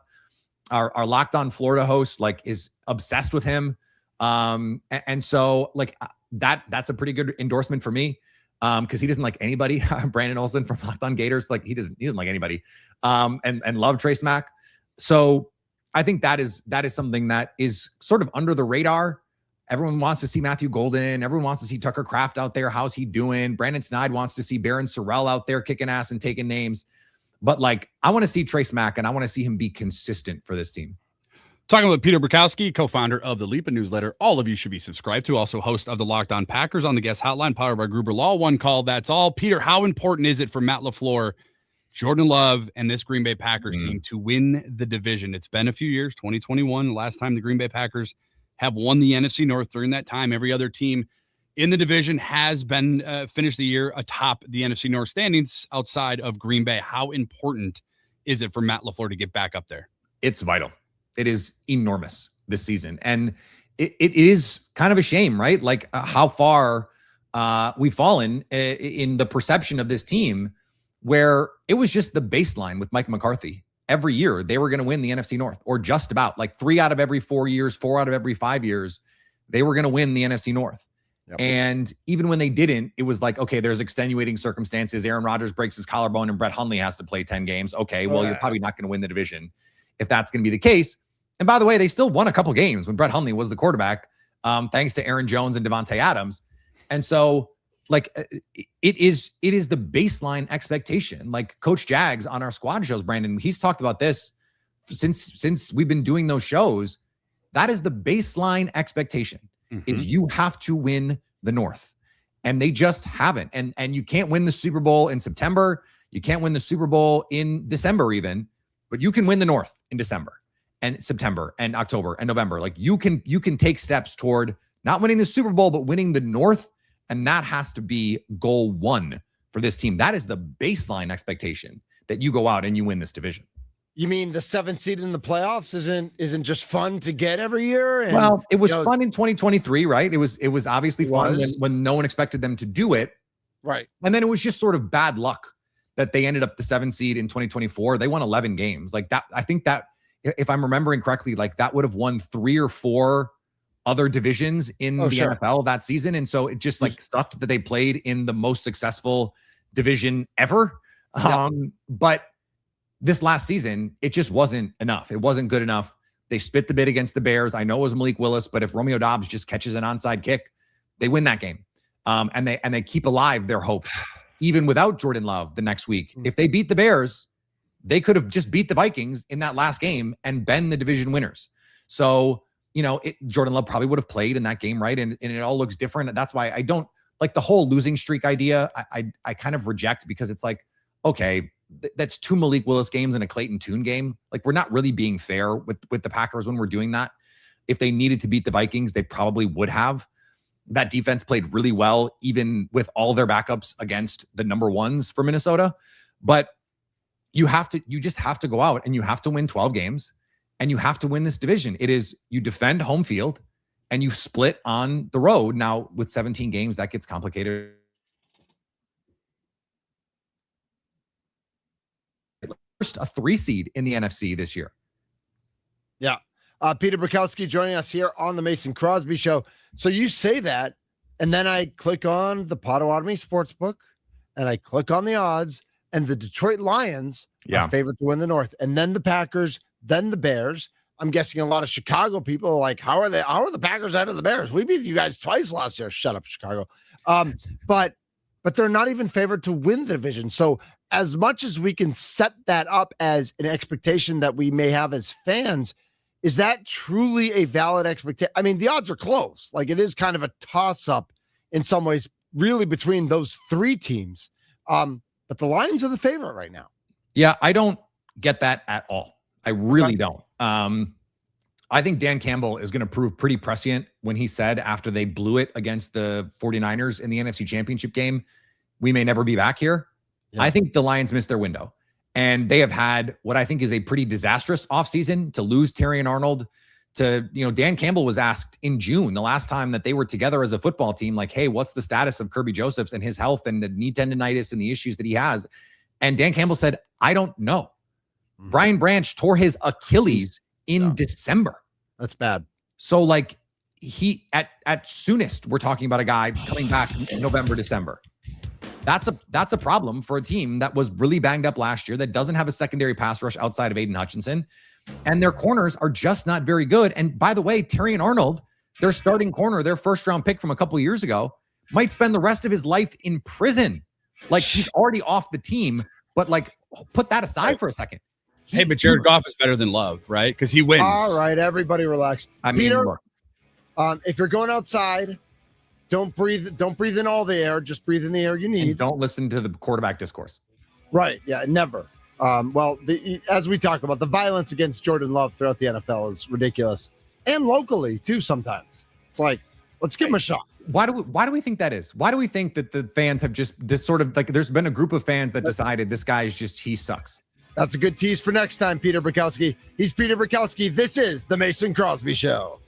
Our Locked On Florida host, like, is obsessed with him. And so, like, that's a pretty good endorsement for me. Because he doesn't like anybody. Brandon Olson from Locked On Gators, like, he doesn't like anybody. And love Trace Mack. So I think that is something that is sort of under the radar. Everyone wants to see Matthew Golden. Everyone wants to see Tucker Kraft out there. How's he doing? Brandon Snide wants to see Barron Sorrell out there kicking ass and taking names. But, like, I want to see Trace Mack, and I want to see him be consistent for this team. Talking with Peter Bukowski, co-founder of the Leap newsletter. All of you should be subscribed to. Also host of the Locked On Packers on the guest hotline, powered by Gruber Law. One call, that's all. Peter, how important is it for Matt LaFleur, Jordan Love, and this Green Bay Packers team to win the division? It's been a few years, 2021, last time the Green Bay Packers have won the NFC North during that time. Every other team in the division has been finished the year atop the NFC North standings outside of Green Bay. How important is it for Matt LaFleur to get back up there? It's vital. It is enormous this season. And it is kind of a shame, right? Like how far we've fallen in the perception of this team, where it was just the baseline with Mike McCarthy. Every year they were going to win the NFC North, or just about, like 3 out of every 4 years, 4 out of every 5 years, they were going to win the NFC North. Yep. And even when they didn't, it was like, okay, there's extenuating circumstances. Aaron Rodgers breaks his collarbone and Brett Hundley has to play 10 games. Okay, well, you're probably not going to win the division if that's going to be the case. And by the way, they still won a couple games when Brett Hundley was the quarterback, thanks to Aaron Jones and Devontae Adams. And so, like, it is the baseline expectation. Like Coach Jags on our squad shows, Brandon, he's talked about this since we've been doing those shows. That is the baseline expectation. Is you have to win the North, and they just haven't. And you can't win the Super Bowl in September. You can't win the Super Bowl in December even, but you can win the North in December and September and October and November. Like you can take steps toward not winning the Super Bowl, but winning the North. And that has to be goal 1 for this team. That is the baseline expectation, that you go out and you win this division. You mean the 7th seed in the playoffs isn't just fun to get every year? And, well, it was fun in 2023, right? It was obviously fun when no one expected them to do it. Right. And then it was just sort of bad luck that they ended up the 7th seed in 2024. They won 11 games. Like that, I think that, if I'm remembering correctly, like that would have won 3 or 4 other divisions in the NFL that season. And so it just like sucked that they played in the most successful division ever. But this last season, it just wasn't enough. It wasn't good enough. They spit the bid against the Bears. I know it was Malik Willis, but if Romeo Doubs just catches an onside kick, they win that game. And they keep alive their hopes, even without Jordan Love the next week. If they beat the Bears, they could have just beat the Vikings in that last game and been the division winners. So, Jordan Love probably would have played in that game, right? And it all looks different. That's why I don't like the whole losing streak idea. I kind of reject, because it's like, okay, that's 2 Malik Willis games and a Clayton Tune game. Like, we're not really being fair with the Packers when we're doing that. If they needed to beat the Vikings, they probably would have. That defense played really well, even with all their backups against the number 1s for Minnesota. But you just have to go out and you have to win 12 games and you have to win this division. It is, you defend home field and you split on the road. Now with 17 games, that gets complicated. First, a 3 seed in the NFC this year. Yeah. Peter Bukowski joining us here on the Mason Crosby Show. So you say that, and then I click on the Potawatomi Sportsbook, and I click on the odds, and the Detroit Lions are favored to win the North, and then the Packers, then the Bears. I'm guessing a lot of Chicago people are like, how are the Packers ahead of the Bears? We beat you guys twice last year. Shut up, Chicago. But they're not even favored to win the division. So as much as we can set that up as an expectation that we may have as fans, is that truly a valid expectation? I mean, the odds are close. Like, it is kind of a toss-up in some ways, really, between those 3 teams. But the Lions are the favorite right now. Yeah, I don't get that at all. I really don't. I think Dan Campbell is going to prove pretty prescient when he said, after they blew it against the 49ers in the NFC Championship game, we may never be back here. Yeah. I think the Lions missed their window. And they have had what I think is a pretty disastrous offseason to lose Terrion Arnold. Dan Campbell was asked in June, the last time that they were together as a football team, like, hey, what's the status of Kirby Josephs and his health and the knee tendonitis and the issues that he has? And Dan Campbell said, I don't know. Brian Branch tore his Achilles in December. That's bad. So like he at soonest, we're talking about a guy coming back in November, December. That's a problem for a team that was really banged up last year, that doesn't have a secondary pass rush outside of Aiden Hutchinson, and their corners are just not very good. And by the way, Terrion Arnold, their starting corner, their first-round pick from a couple of years ago, might spend the rest of his life in prison. Like, he's already off the team, but like, put that aside for a second. Hey, but Jared Goff is better than Love, right? Because he wins. All right, everybody relax. Peter, if you're going outside, don't breathe in all the air. Just breathe in the air you need. And don't listen to the quarterback discourse. Right. Yeah, never. As we talk about, the violence against Jordan Love throughout the NFL is ridiculous. and locally too. Sometimes it's like, let's give him a shot. Why do we think that is? Why do we think that the fans have just sort of like there's been a group of fans that decided this guy is just he sucks? That's a good tease for next time, Peter Bukowski. He's Peter Bukowski. This is the Mason Crosby Show.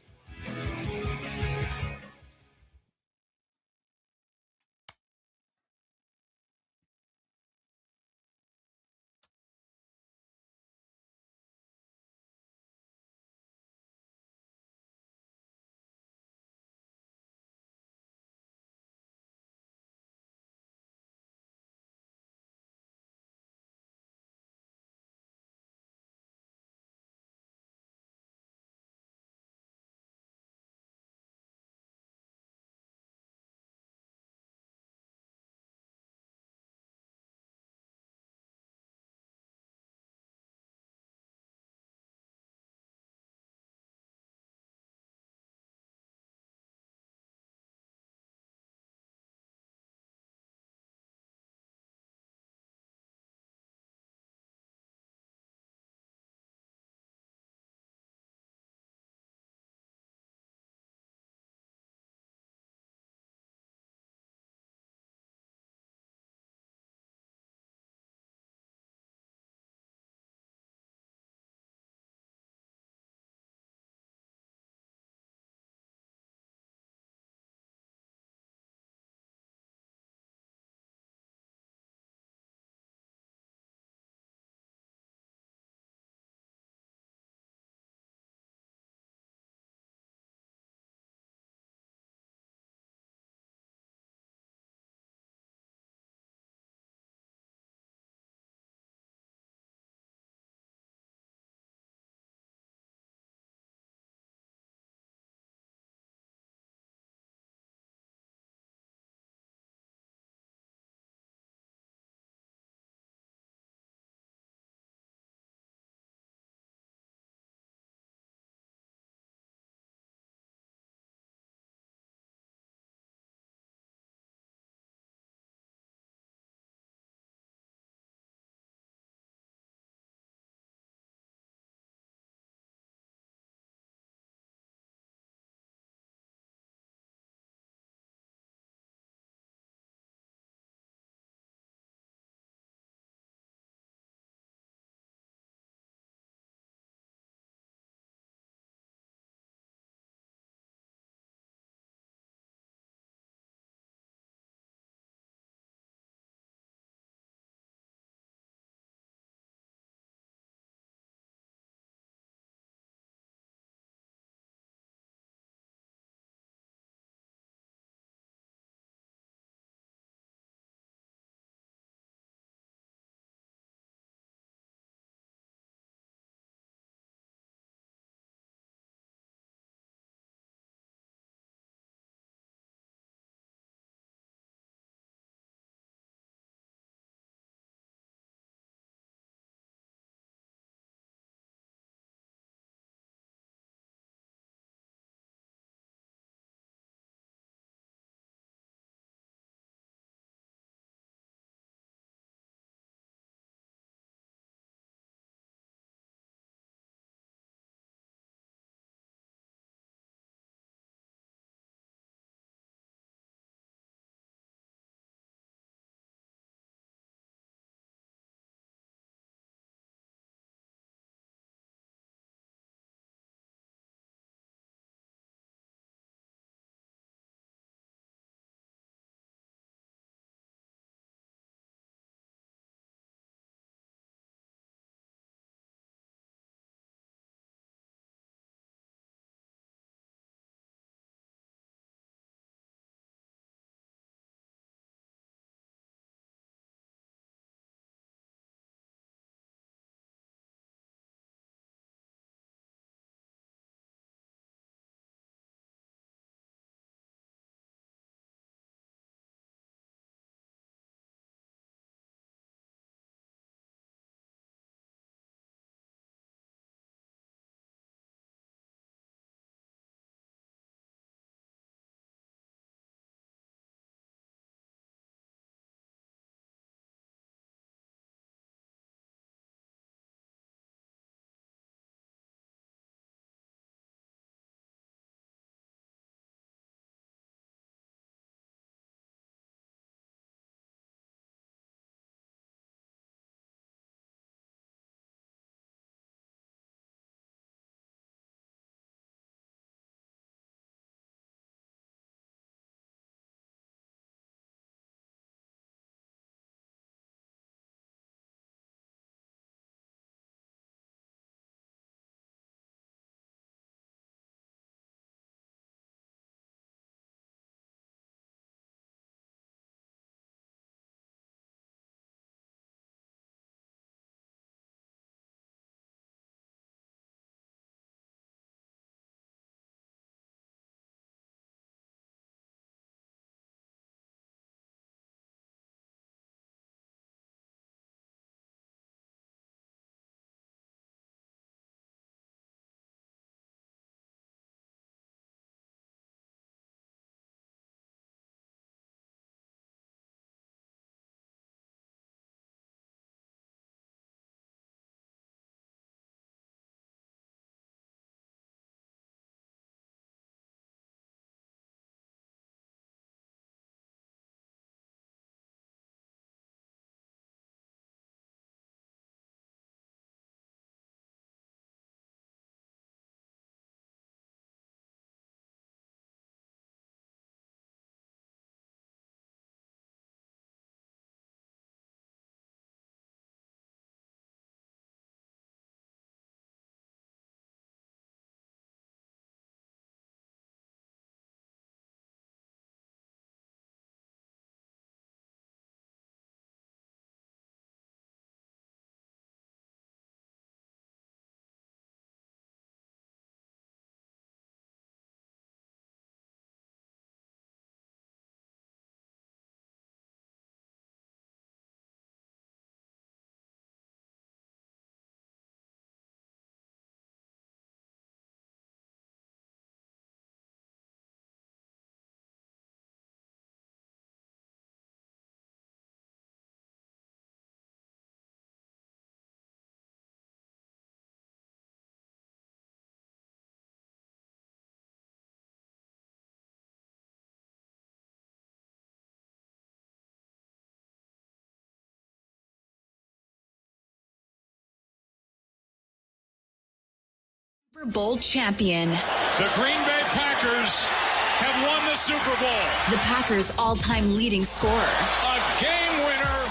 Super Bowl champion. The Green Bay Packers have won the Super Bowl. The Packers' all-time leading scorer. A game winner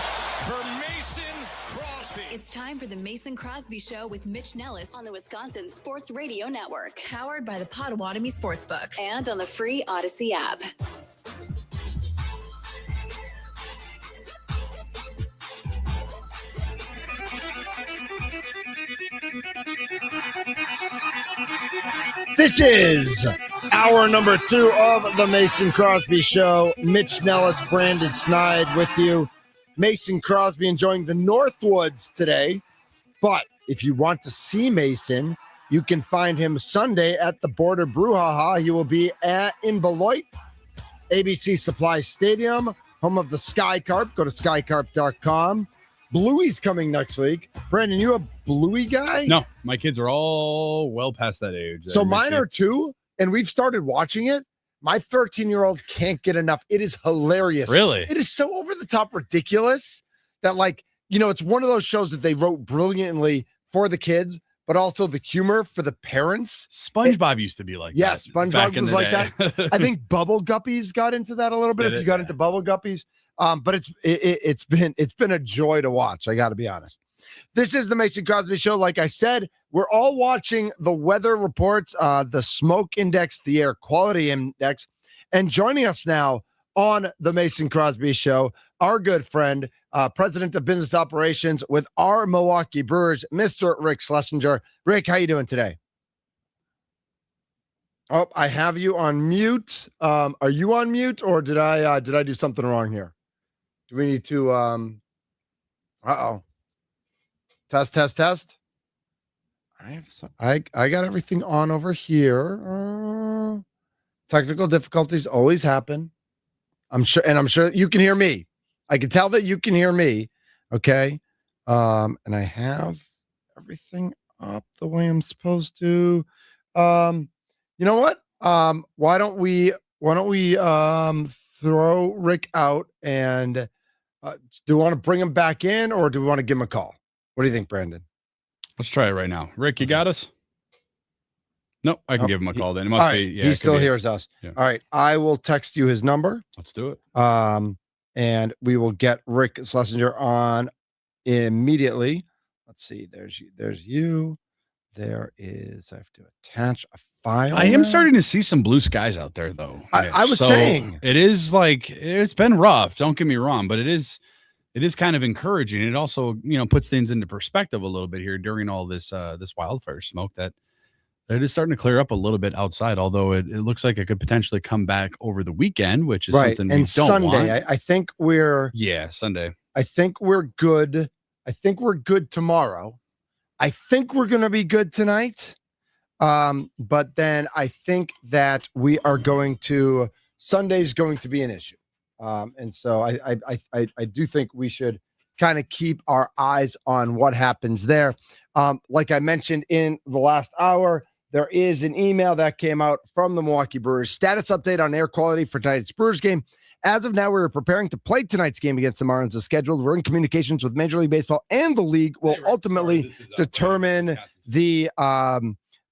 for Mason Crosby. It's time for the Mason Crosby Show with Mitch Nellis on the Wisconsin Sports Radio Network. Powered by the Potawatomi Sportsbook and on the free Odyssey app. This is hour number 2 of the Mason Crosby Show. Mitch Nellis, Brandon Snide with you. Mason Crosby enjoying the Northwoods today. But if you want to see Mason, you can find him Sunday at the Border Brouhaha. He will be in Beloit, ABC Supply Stadium, home of the Sky Carp. Go to skycarp.com. Bluey's coming next week. Brandon, you a Bluey guy? No, my kids are all well past that age. So mine are too, and we've started watching it. My 13-year-old can't get enough. It is hilarious. Really? It is so over the top ridiculous that, like, you know, it's one of those shows that they wrote brilliantly for the kids, but also the humor for the parents. SpongeBob used to be like that. Yes, SpongeBob was like that. I think Bubble Guppies got into that a little bit. If you got into Bubble Guppies. But it's been a joy to watch. I got to be honest. This is the Mason Crosby Show. Like I said, we're all watching the weather reports, the smoke index, the air quality index, and joining us now on the Mason Crosby Show, our good friend, president of business operations with our Milwaukee Brewers, Mr. Rick Schlesinger. Rick, how you doing today? Oh, I have you on mute. Are you on mute, or did I do something wrong here? Do we need to test? I got everything on over here. Technical difficulties always happen. I'm sure you can hear me. I can tell that you can hear me. Okay. And I have everything up the way I'm supposed to. You know what? Why don't we throw Rick out and do we want to bring him back in, or do we want to give him a call? What do you think, Brandon? Let's try it right now. Rick, you got us? Nope, I can give him a call then. It must all right, be. Yeah, he still hears us. Yeah. All right, I will text you his number. Let's do it. And we will get Rick Schlesinger on immediately. Let's see. There's you. There is. I have to attach a file. I am starting to see some blue skies out there, though. I was saying it is like it's been rough. Don't get me wrong, but it is kind of encouraging. It also, puts things into perspective a little bit here during all this wildfire smoke that it is starting to clear up a little bit outside. Although it looks like it could potentially come back over the weekend, which is something we don't Sunday, want. I think we're Sunday. I think we're good. I think we're good tomorrow. I think we're going to be good tonight. But then I think that we are Sunday's going to be an issue. And so I do think we should kind of keep our eyes on what happens there. Like I mentioned in the last hour, there is an email that came out from the Milwaukee Brewers. Status update on air quality for tonight's Brewers game. As of now, we're preparing to play tonight's game against the Marlins as scheduled. We're in communications with Major League Baseball, and the league will ultimately determine the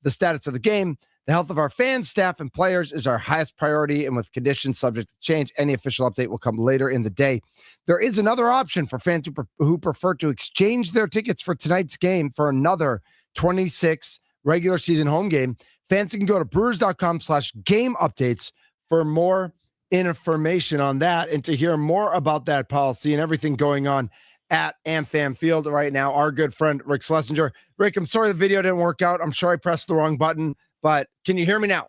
status of the game. The health of our fans, staff, and players is our highest priority, and with conditions subject to change, any official update will come later in the day. There is another option for fans who prefer to exchange their tickets for tonight's game for another 26 regular season home game. Fans can go to brewers.com/game updates for more information on that and to hear more about that policy and everything going on at AmFam Field right now. Our good friend Rick Schlesinger. Rick, I'm sorry the video didn't work out. I'm sure I pressed the wrong button, but can you hear me now?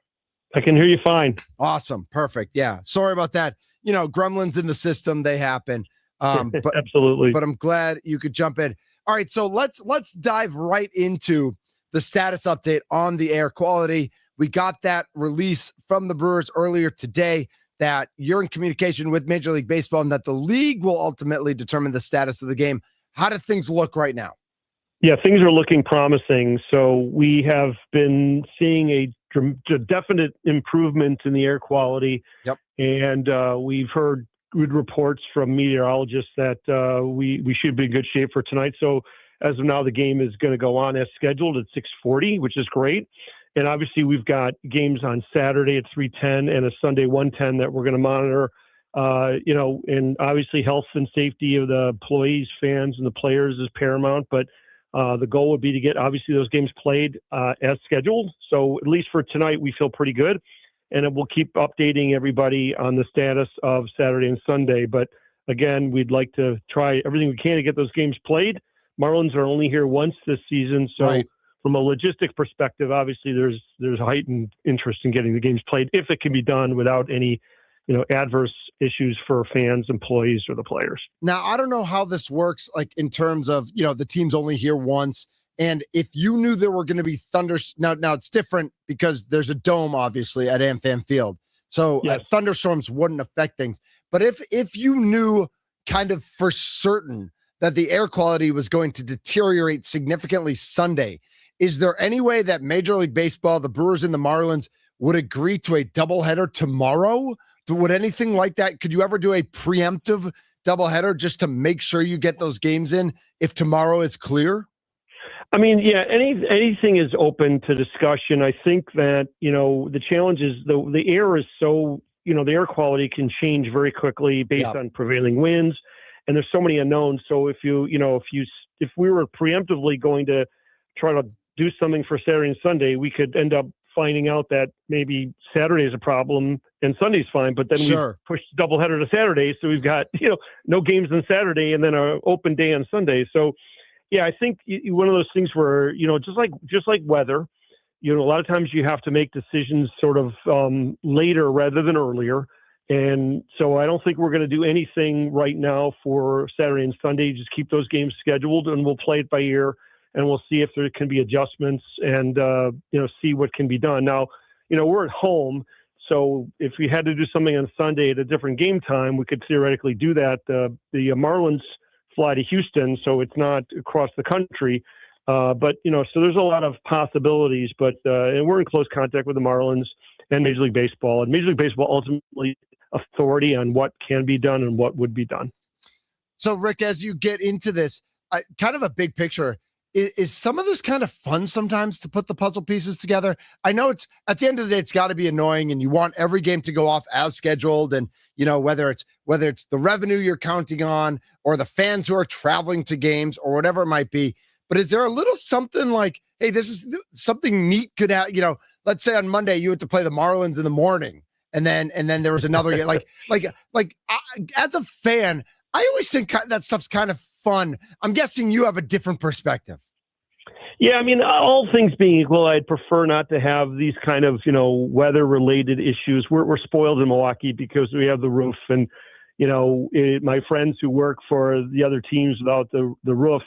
I can hear you fine. Awesome. Perfect. Yeah. Sorry about that. Gremlins in the system, they happen. But absolutely. But I'm glad you could jump in. All right. So let's dive right into the status update on the air quality. We got that release from the Brewers earlier today that you're in communication with Major League Baseball and that the league will ultimately determine the status of the game. How do things look right now? Yeah, things are looking promising. So we have been seeing a definite improvement in the air quality. Yep. And we've heard good reports from meteorologists that we should be in good shape for tonight. So as of now, the game is going to go on as scheduled at 6:40, which is great. And obviously, we've got games on Saturday at 3:10 and a Sunday 1:10 that we're going to monitor. And obviously, health and safety of the employees, fans, and the players is paramount. But the goal would be to get obviously those games played as scheduled. So at least for tonight, we feel pretty good, and we'll keep updating everybody on the status of Saturday and Sunday. But again, we'd like to try everything we can to get those games played. Marlins are only here once this season, so. Right. From a logistics perspective, obviously there's heightened interest in getting the games played if it can be done without any, adverse issues for fans, employees, or the players. Now, I don't know how this works, like in terms of, the team's only here once. And if you knew there were going to be now it's different because there's a dome, obviously, at AmFam Field. So Yes. thunderstorms wouldn't affect things. But if you knew kind of for certain that the air quality was going to deteriorate significantly Sunday, is there any way that Major League Baseball, the Brewers and the Marlins would agree to a doubleheader tomorrow? Would anything like that? Could you ever do a preemptive doubleheader just to make sure you get those games in if tomorrow is clear? I mean, yeah, anything is open to discussion. I think that, the challenge is the air is so, the air quality can change very quickly based on prevailing winds, and there's so many unknowns. So if we were preemptively going to try to do something for Saturday and Sunday, we could end up finding out that maybe Saturday is a problem and Sunday's fine, but then we push doubleheader to Saturday. So we've got, no games on Saturday and then an open day on Sunday. So yeah, I think one of those things where, just like weather, a lot of times you have to make decisions sort of later rather than earlier. And so I don't think we're going to do anything right now for Saturday and Sunday. Just keep those games scheduled and we'll play it by ear. And we'll see if there can be adjustments and, see what can be done. Now, we're at home. So if we had to do something on Sunday at a different game time, we could theoretically do that. The Marlins fly to Houston, so it's not across the country. So there's a lot of possibilities. But and we're in close contact with the Marlins and Major League Baseball. And Major League Baseball ultimately authority on what can be done and what would be done. So, Rick, as you get into this, kind of a big picture, is some of this kind of fun sometimes to put the puzzle pieces together? I know it's at the end of the day, it's got to be annoying and you want every game to go off as scheduled. And, whether it's the revenue you're counting on or the fans who are traveling to games or whatever it might be. But is there a little something like, hey, this is something neat could have, let's say on Monday you had to play the Marlins in the morning and then there was another game as a fan, I always think that stuff's kind of fun. I'm guessing you have a different perspective. Yeah, I mean, all things being equal, I'd prefer not to have these kind of, weather-related issues. We're spoiled in Milwaukee because we have the roof, and my friends who work for the other teams without the roof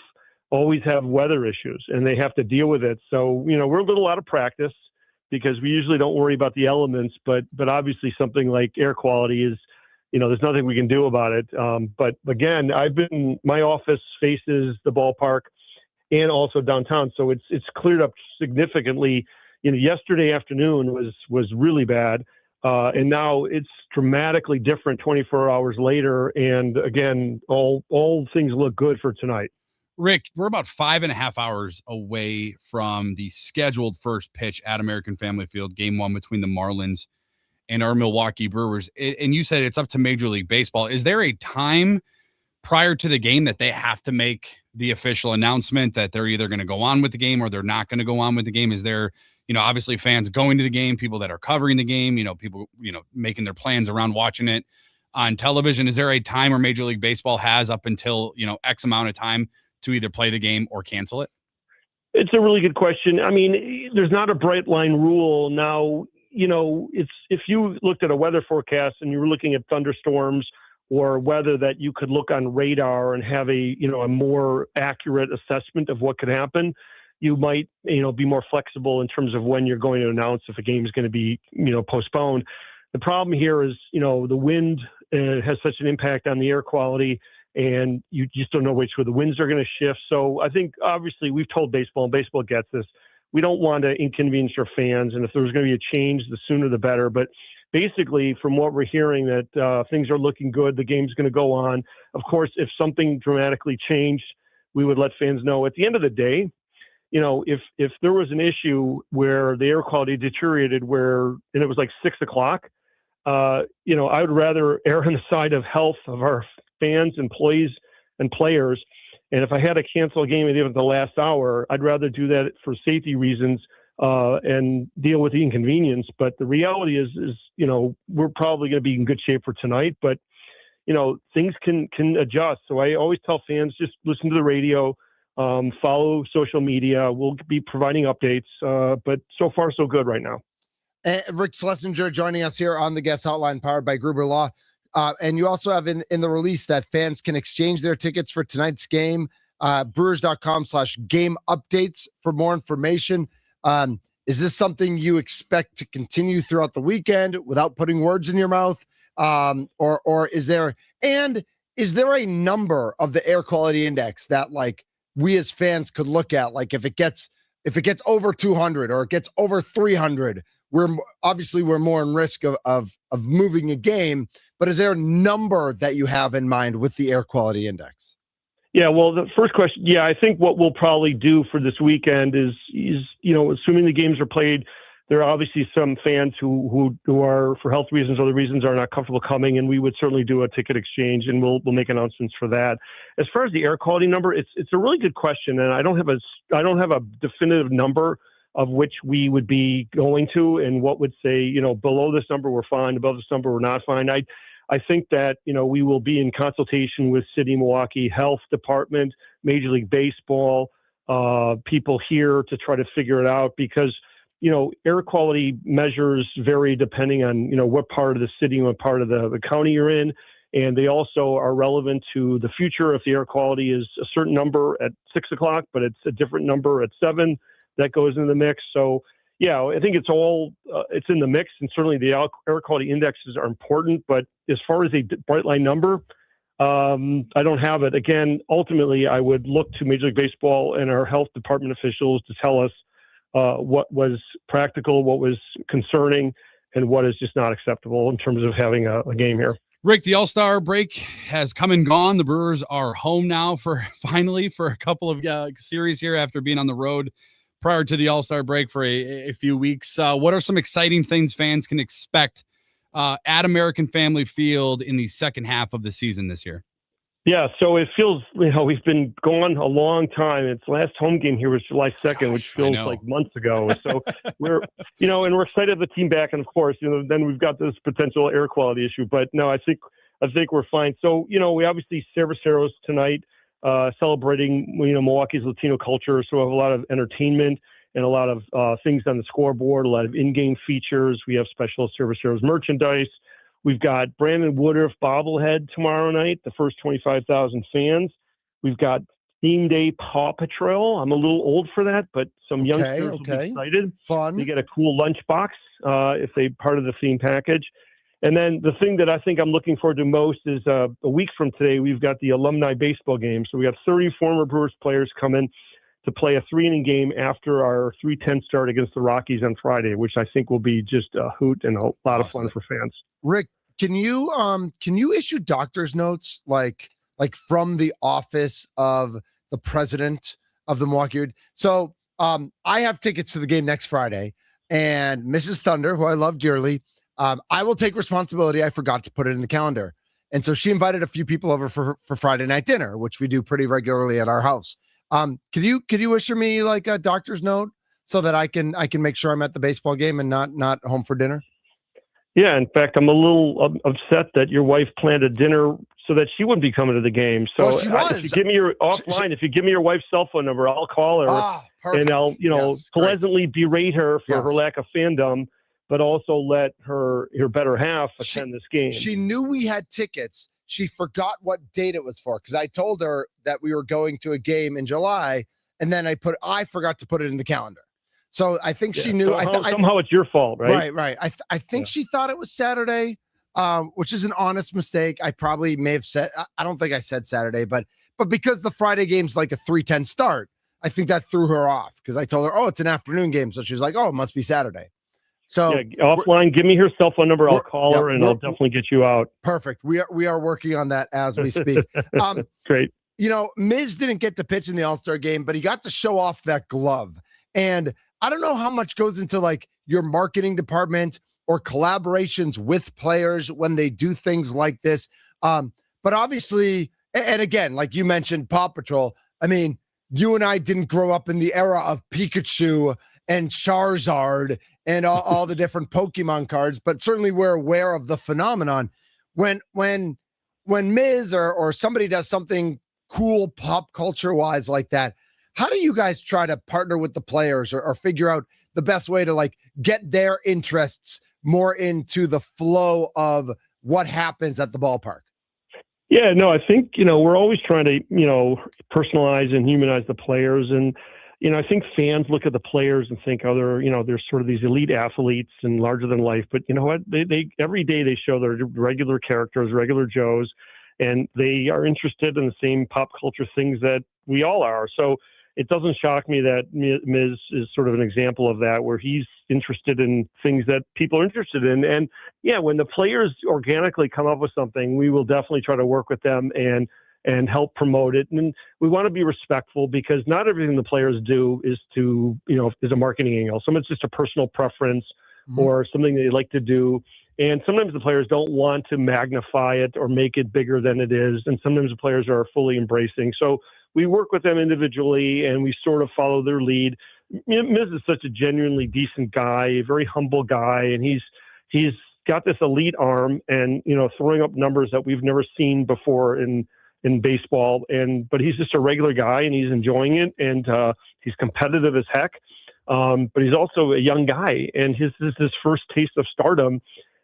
always have weather issues, and they have to deal with it. So we're a little out of practice because we usually don't worry about the elements, but obviously something like air quality is. There's nothing we can do about it. But again, my office faces the ballpark and also downtown. So it's cleared up significantly. Yesterday afternoon was really bad. And now it's dramatically different 24 hours later. And again, all things look good for tonight. Rick, we're about 5.5 hours away from the scheduled first pitch at American Family Field, game one between the Marlins and our Milwaukee Brewers. And you said it's up to Major League Baseball. Is there a time prior to the game that they have to make the official announcement that they're either going to go on with the game or they're not going to go on with the game? Is there, obviously fans going to the game, people that are covering the game, people, making their plans around watching it on television? Is there a time where Major League Baseball has up until, X amount of time to either play the game or cancel it? It's a really good question. I mean, there's not a bright line rule now. It's if you looked at a weather forecast and you were looking at thunderstorms or weather that you could look on radar and have a more accurate assessment of what could happen, you might, be more flexible in terms of when you're going to announce if a game is going to be, postponed. The problem here is, the wind has such an impact on the air quality and you just don't know which way the winds are going to shift. So I think obviously we've told baseball and baseball gets this. We don't want to inconvenience our fans. And if there's going to be a change, the sooner the better. But basically, from what we're hearing, that things are looking good. The game's going to go on. Of course, if something dramatically changed, we would let fans know. At the end of the day, if there was an issue where the air quality deteriorated and it was like 6 o'clock, I would rather err on the side of health of our fans, employees, and players. And if I had to cancel a game at the last hour, I'd rather do that for safety reasons and deal with the inconvenience. But the reality is we're probably going to be in good shape for tonight. But things can adjust. So I always tell fans, just listen to the radio. Follow social media. We'll be providing updates, but so far so good right now. Rick Schlesinger joining us here on the guest hotline powered by Gruber Law. And you also have in the release that fans can exchange their tickets for tonight's game, brewers.com/game updates for more information. Is this something you expect to continue throughout the weekend without putting words in your mouth? Or is there a number of the air quality index that we as fans could look at? Like if it gets over 200 or it gets over 300, we're more in risk of moving a game. But is there a number that you have in mind with the air quality index? Yeah, well, the first question, I think what we'll probably do for this weekend is assuming the games are played, there are obviously some fans who are, for health reasons or other reasons, are not comfortable coming, and we would certainly do a ticket exchange, and we'll make announcements for that. As far as the air quality number, it's a really good question, and I don't have a definitive number of which we would be going to, and what would say, below this number we're fine, above this number we're not fine. I think that we will be in consultation with City of Milwaukee Health Department, Major League Baseball, people here to try to figure it out, because air quality measures vary depending on, what part of the city and what part of the county you're in. And they also are relevant to the future. If the air quality is a certain number at 6 o'clock, but it's a different number at 7, that goes into the mix. So, I think it's all, it's in the mix. And certainly the air quality indexes are important. But as far as a bright line number, I don't have it. Again, ultimately, I would look to Major League Baseball and our health department officials to tell us what was practical, what was concerning, and what is just not acceptable in terms of having a game here. Rick, the All-Star break has come and gone. The Brewers are home now finally for a couple of series here after being on the road prior to the All-Star break for a few weeks. What are some exciting things fans can expect at American Family Field in the second half of the season this year? Yeah, so it feels, we've been gone a long time. Its last home game here was July 2nd, which feels like months ago. So we're, and we're excited to have the team back. And of course, then we've got this potential air quality issue. But no, I think we're fine. So, we obviously Cerveceros tonight, celebrating, Milwaukee's Latino culture. So we have a lot of entertainment and a lot of things on the scoreboard, a lot of in-game features. We have special Cerveceros merchandise. We've got Brandon Woodruff bobblehead tomorrow night, the first 25,000 fans. We've got Theme Day Paw Patrol. I'm a little old for that, but some youngsters will be excited. Fun. They get a cool lunchbox if they part of the theme package. And then the thing that I think I'm looking forward to most is a week from today, we've got the alumni baseball game. So we got 30 former Brewers players coming to play a 3-inning game after our 3:10 start against the Rockies on Friday, which I think will be just a hoot and a lot of fun for fans. Rick, can you issue doctor's notes like from the office of the president of the Milwaukee? So I have tickets to the game next Friday, and Mrs. Thunder, who I love dearly, I will take responsibility. I forgot to put it in the calendar. And so she invited a few people over for Friday night dinner, which we do pretty regularly at our house. Could you issue me like a doctor's note so that I can make sure I'm at the baseball game and not home for dinner? Yeah, in fact, I'm a little upset that your wife planned a dinner so that she wouldn't be coming to the game. So if you give me your offline, if you give me your wife's cell phone number, I'll call her and I'll pleasantly berate her for her lack of fandom, but also let her better half attend this game. She knew we had tickets. She forgot what date it was for because I told her that we were going to a game in July, and then I forgot to put it in the calendar. So I think she knew. Somehow it's your fault, right? Right. I think she thought it was Saturday, which is an honest mistake. I probably may have said. I don't think I said Saturday, but because the Friday game's like a 3:10 start, I think that threw her off because I told her, oh, it's an afternoon game, so she's like, oh, it must be Saturday. So offline, give me her cell phone number. I'll call her and I'll definitely get you out. Perfect. We are working on that as we speak. Great. Miz didn't get to pitch in the All-Star game, but he got to show off that glove. And I don't know how much goes into like your marketing department or collaborations with players when they do things like this. But obviously, and again, like you mentioned, Paw Patrol, I mean, you and I didn't grow up in the era of Pikachu and Charizard and all the different Pokemon cards, but certainly we're aware of the phenomenon. When Miz or somebody does something cool pop culture wise like that, how do you guys try to partner with the players or figure out the best way to like get their interests more into the flow of what happens at the ballpark? Yeah, no, I think, we're always trying to, personalize and humanize the players. And, I think fans look at the players and think, they're sort of these elite athletes and larger than life. But you know what? They every day they show they're regular characters, regular Joes, and they are interested in the same pop culture things that we all are. So it doesn't shock me that Miz is sort of an example of that, where he's interested in things that people are interested in. And yeah, when the players organically come up with something, we will definitely try to work with them and help promote it. And we want to be respectful, because not everything the players do is is a marketing angle. Some it's just a personal preference or something they like to do. And sometimes the players don't want to magnify it or make it bigger than it is. And sometimes the players are fully embracing. So we work with them individually and we sort of follow their lead. Miz is such a genuinely decent guy, a very humble guy. And he's got this elite arm and, throwing up numbers that we've never seen before in baseball. But he's just a regular guy and he's enjoying it. And he's competitive as heck. But he's also a young guy, and this is his first taste of stardom.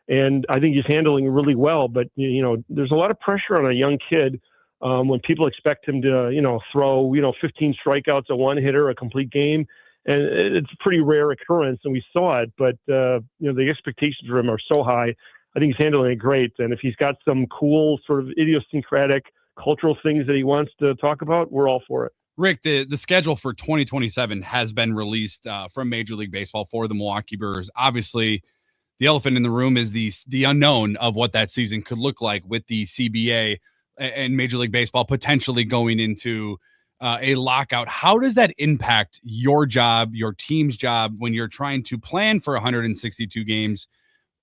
And I think he's handling it really well. But, there's a lot of pressure on a young kid when people expect him to, throw, 15 strikeouts, a one-hitter, a complete game. And it's a pretty rare occurrence, and we saw it. But, the expectations for him are so high. I think he's handling it great. And if he's got some cool sort of idiosyncratic cultural things that he wants to talk about, we're all for it. Rick, the schedule for 2027 has been released from Major League Baseball for the Milwaukee Brewers. Obviously, the elephant in the room is the unknown of what that season could look like with the CBA and Major League Baseball potentially going into a lockout. How does that impact your job, your team's job, when you're trying to plan for 162 games,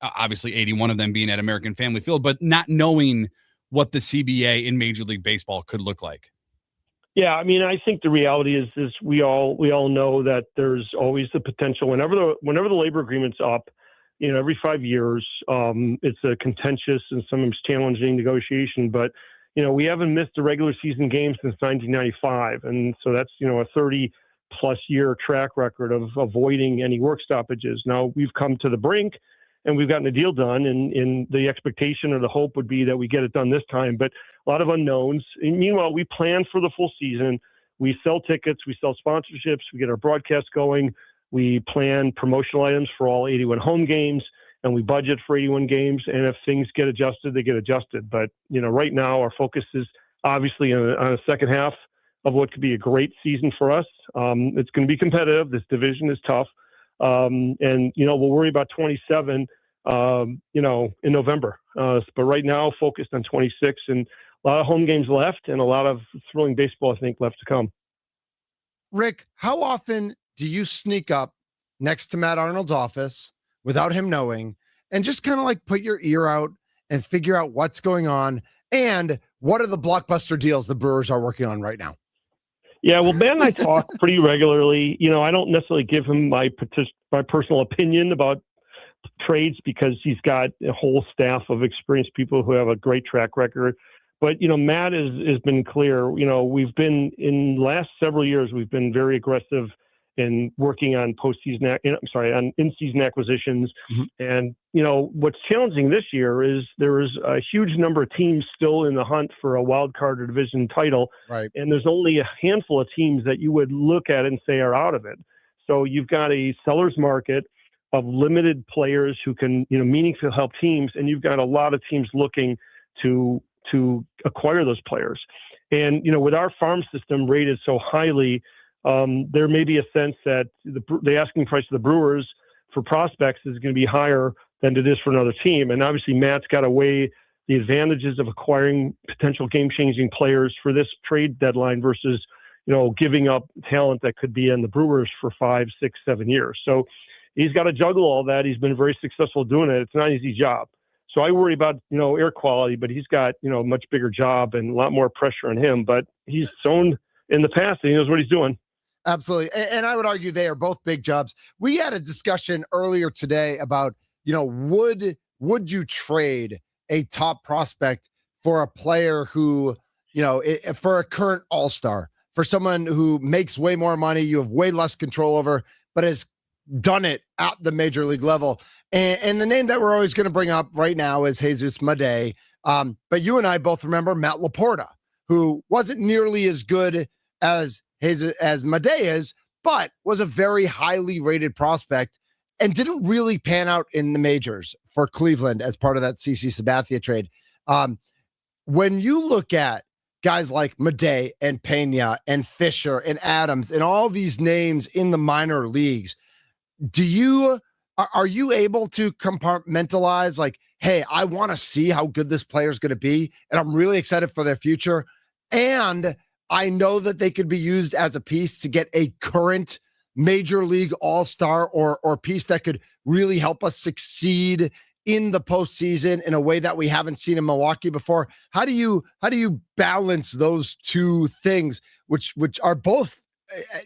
obviously 81 of them being at American Family Field, but not knowing what the CBA in Major League Baseball could look like? Yeah, I mean, I think the reality is we all know that there's always the potential whenever the labor agreement's up, every 5 years, it's a contentious and sometimes challenging negotiation. But we haven't missed a regular season game since 1995, and so that's a 30+ year track record of avoiding any work stoppages. Now we've come to the brink, and we've gotten a deal done, and the expectation or the hope would be that we get it done this time. But a lot of unknowns. And meanwhile, we plan for the full season. We sell tickets, we sell sponsorships, we get our broadcast going. We plan promotional items for all 81 home games, and we budget for 81 games. And if things get adjusted, they get adjusted. But, right now our focus is obviously on a second half of what could be a great season for us. It's going to be competitive. This division is tough. And we'll worry about 27, in November. But right now focused on 26, and a lot of home games left and a lot of thrilling baseball, I think, left to come. Rick, how often do you sneak up next to Matt Arnold's office without him knowing and just kind of like put your ear out and figure out what's going on? And what are the blockbuster deals the Brewers are working on right now? Yeah, well, Ben and I talk pretty regularly. I don't necessarily give him my personal opinion about trades because he's got a whole staff of experienced people who have a great track record. But, Matt has been clear. We've been in the last several years, we've been very aggressive in working on in-season acquisitions. Mm-hmm. And, what's challenging this year is there is a huge number of teams still in the hunt for a wild card or division title. Right. And there's only a handful of teams that you would look at and say are out of it. So you've got a seller's market of limited players who can, meaningfully help teams. And you've got a lot of teams looking to acquire those players. And, with our farm system rated so highly, there may be a sense that the asking price of the Brewers for prospects is going to be higher than it is for another team. And obviously Matt's got to weigh the advantages of acquiring potential game-changing players for this trade deadline versus, giving up talent that could be in the Brewers for 5, 6, 7 years. So he's got to juggle all that. He's been very successful doing it. It's not an easy job. So I worry about, air quality, but he's got, a much bigger job and a lot more pressure on him. But he's shown in the past and he knows what he's doing. Absolutely. And I would argue they are both big jobs. We had a discussion earlier today about, would you trade a top prospect for a player who, for a current all-star, for someone who makes way more money, you have way less control over, but has done it at the major league level. And the name that we're always going to bring up right now is Jesus Madej. But you and I both remember Matt Laporta, who wasn't nearly as good as Madej is, but was a very highly rated prospect and didn't really pan out in the majors for Cleveland as part of that CC Sabathia trade. When you look at guys like Madej and Pena and Fisher and Adams and all these names in the minor leagues, are you able to compartmentalize like, hey, I want to see how good this player is going to be, and I'm really excited for their future, and I know that they could be used as a piece to get a current major league all-star or piece that could really help us succeed in the postseason in a way that we haven't seen in Milwaukee before? How do you balance those two things, which are both,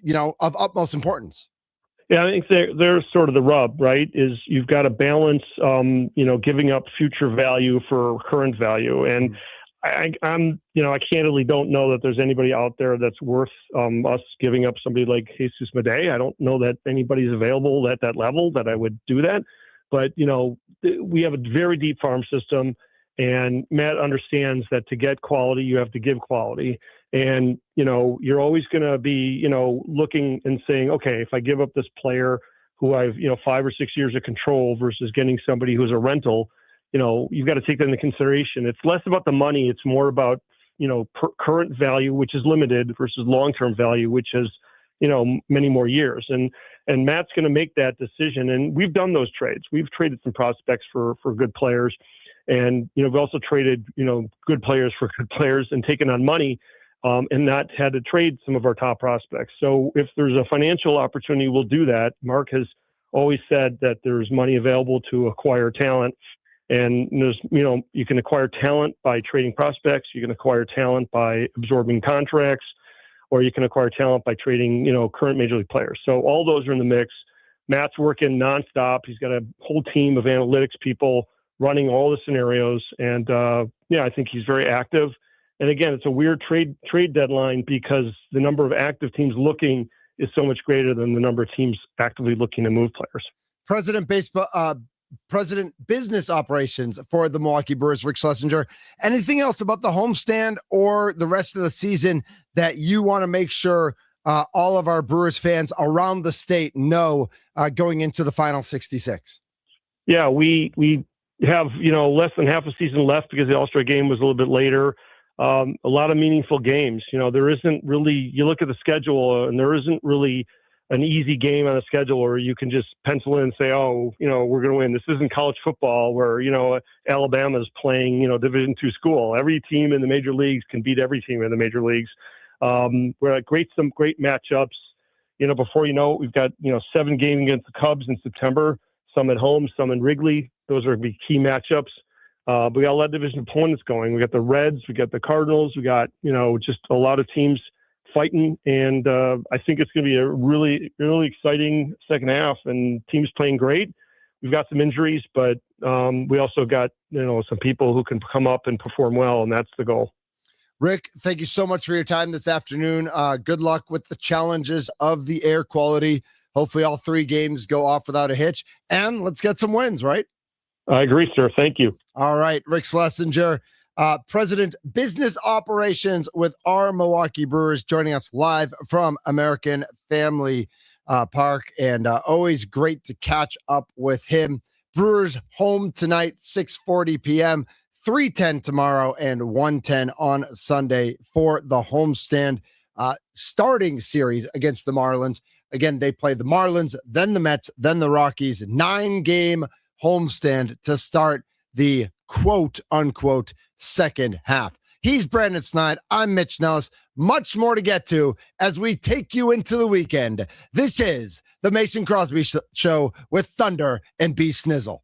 of utmost importance? Yeah, I think they're sort of the rub, right? Is you've got to balance, giving up future value for current value. And I candidly don't know that there's anybody out there that's worth us giving up somebody like Jesus Madej. I don't know that anybody's available at that level that I would do that. But, we have a very deep farm system, and Matt understands that to get quality, you have to give quality. And, you're always going to be, looking and saying, okay, if I give up this player who I've, 5 or 6 years of control versus getting somebody who's a rental, you've got to take that into consideration. It's less about the money. It's more about, current value, which is limited, versus long-term value, which is, many more years. And Matt's going to make that decision. And we've done those trades. We've traded some prospects for good players. And, we've also traded, good players for good players and taken on money and not had to trade some of our top prospects. So if there's a financial opportunity, we'll do that. Mark has always said that there's money available to acquire talent. And there's, you can acquire talent by trading prospects. You can acquire talent by absorbing contracts, or you can acquire talent by trading, current major league players. So all those are in the mix. Matt's working nonstop. He's got a whole team of analytics people running all the scenarios. And I think he's very active. And again, it's a weird trade deadline because the number of active teams looking is so much greater than the number of teams actively looking to move players. President Business Operations for the Milwaukee Brewers, Rick Schlesinger. Anything else about the homestand or the rest of the season that you want to make sure all of our Brewers fans around the state know going into the final 66? Yeah, we have, less than half a season left because the All-Star game was a little bit later. A lot of meaningful games. There isn't really, you look at the schedule and there isn't really an easy game on the schedule where you can just pencil in and say, oh, we're going to win. This isn't college football where, Alabama's playing, Division II school. Every team in the major leagues can beat every team in the major leagues. We're at some great matchups. Before you know it, we've got, 7 games against the Cubs in September, some at home, some in Wrigley. Those are be key matchups. We got a lot of division opponents going. We got the Reds, we got the Cardinals, we got, just a lot of teams fighting. And I think it's going to be a really, really exciting second half, and teams playing great. We've got some injuries, but we also got, some people who can come up and perform well, and that's the goal. Rick, thank you so much for your time this afternoon. Good luck with the challenges of the air quality. Hopefully all 3 games go off without a hitch, and let's get some wins, right? I agree, sir. Thank you. All right. Rick Schlesinger, President Business Operations with our Milwaukee Brewers, joining us live from American Family Park, and always great to catch up with him. Brewers home tonight, 6:40 p.m., 3:10 tomorrow, and 1:10 on Sunday for the homestand starting series against the Marlins. Again, they play the Marlins, then the Mets, then the Rockies. 9-game homestand to start the quote unquote second half. He's Brandon Snide. I'm Mitch Nellis. Much more to get to as we take you into the weekend. This is the Mason Crosby Show with Thunder and B. Snizzle.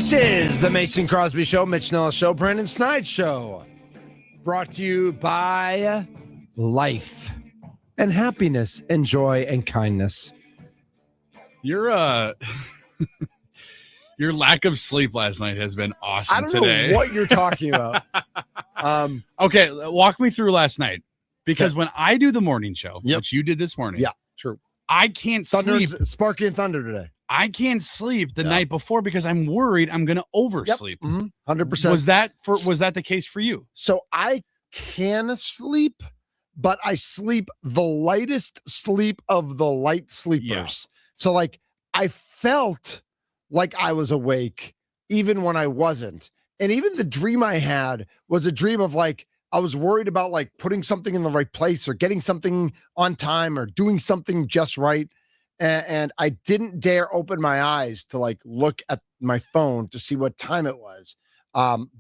This is the Mason Crosby Show, Mitch Nellis Show, Brandon Snide Show. Brought to you by life and happiness and joy and kindness. Your your lack of sleep last night has been awesome I don't today. know what you're talking about. Okay, walk me through last night. Because when I do the morning show, Yep. which you did this morning, Yeah, true. I can't sleep. Sparky and Thunder today. I can't sleep the night before because I'm worried I'm going to oversleep. 100%. Was that the case for you? So I can sleep, but I sleep the lightest sleep of the light sleepers. Yeah. So like I felt like I was awake even when I wasn't. And even the dream I had was a dream of like I was worried about like putting something in the right place or getting something on time or doing something just right. And I didn't dare open my eyes to like look at my phone to see what time it was.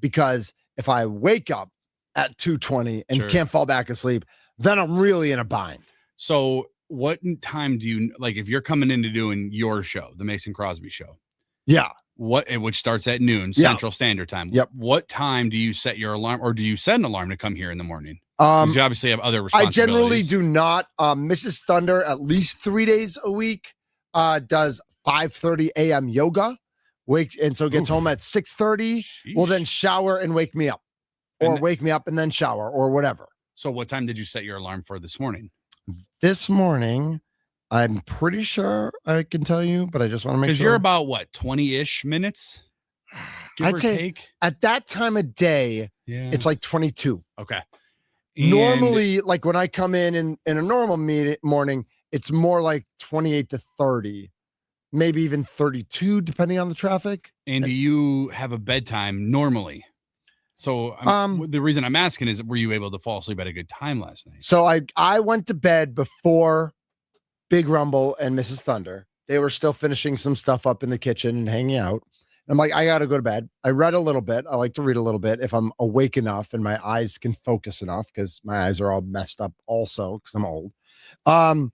Because if I wake up at 2:20 and can't fall back asleep, then I'm really in a bind. So what time do you like if you're coming into doing your show, the Mason Crosby Show? Yeah. Which starts at noon Central Standard Time. Yep. What time do you set your alarm, or do you set an alarm to come here in the morning? Because you obviously have other I responsibilities. generally do not. Mrs. Thunder at least 3 days a week does 5:30 a.m. yoga. And so gets home at 6:30. Will then shower and wake me up, or wake me up and then shower, or whatever. So what time did you set your alarm for this morning? This morning, I'm pretty sure I can tell you, but I just want to make sure. Because you're about what, 20-ish minutes? Give I'd or say take? at that time of day, it's like 22. Okay. Normally, like when I come in a normal morning, it's more like 28 to 30, maybe even 32, depending on the traffic. And do you have a bedtime normally? So the reason I'm asking is, were you able to fall asleep at a good time last night? So I went to bed before Big Rumble and Mrs. Thunder. They were still finishing some stuff up in the kitchen and hanging out. I'm like, I got to go to bed. I read a little bit. I like to read a little bit if I'm awake enough and my eyes can focus enough, because my eyes are all messed up also because I'm old. And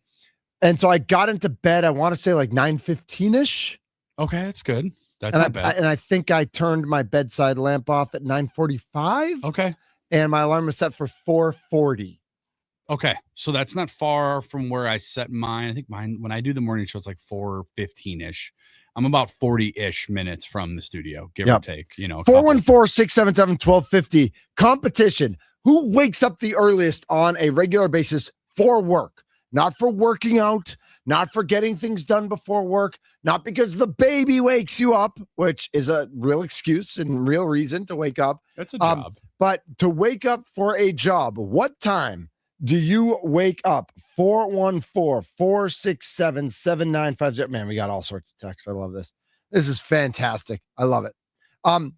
so I got into bed, I want to say like 9:15-ish. Okay, that's good. That's and not bad. And I think I turned my bedside lamp off at 9:45. Okay. And my alarm was set for 4:40. Okay. So that's not far from where I set mine. I think mine, when I do the morning show, it's like 4:15-ish. I'm about 40-ish minutes from the studio, give or take, 414-677-1250. Competition. Who wakes up the earliest on a regular basis for work? Not for working out, not for getting things done before work, not because the baby wakes you up, which is a real excuse and real reason to wake up. That's a job. But to wake up for a job, what time do you wake up? 414-467-7950. Man, we got all sorts of texts. I love this. This is fantastic. I love it.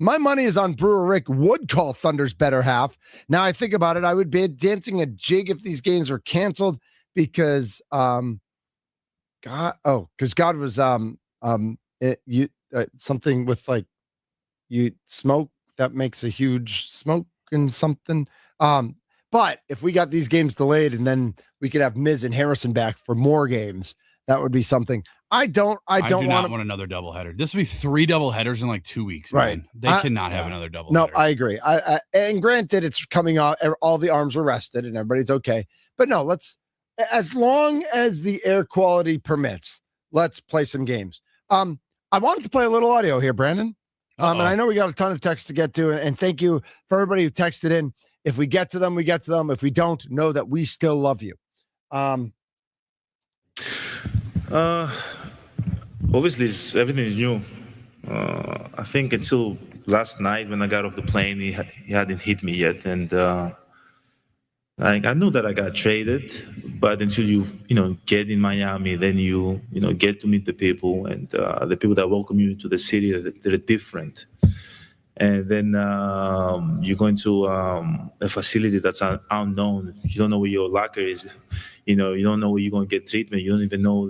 My money is on Brewer Rick would call Thunder's better half. Now I think about it, I would be dancing a jig if these games were canceled because God was something with like you smoke that makes a huge smoke and something. But if we got these games delayed and then we could have Miz and Harrison back for more games, that would be something. I do not want another doubleheader. This would be 3 doubleheaders in like 2 weeks. Right. Man. They cannot have another doubleheader. No, I agree. And granted, it's coming out. All the arms are rested and everybody's okay. But no, as long as the air quality permits, let's play some games. I wanted to play a little audio here, Brandon. And I know we got a ton of texts to get to, and thank you for everybody who texted in. If we get to them, we get to them. If we don't, know that we still love you. Obviously, everything is new. I think until last night when I got off the plane, he hadn't hit me yet, and I knew that I got traded. But until you get in Miami, then you get to meet the people, and the people that welcome you to the city, they're different. And then you go into a facility that's unknown. You don't know where your locker is. You don't know where you're going to get treatment. You don't even know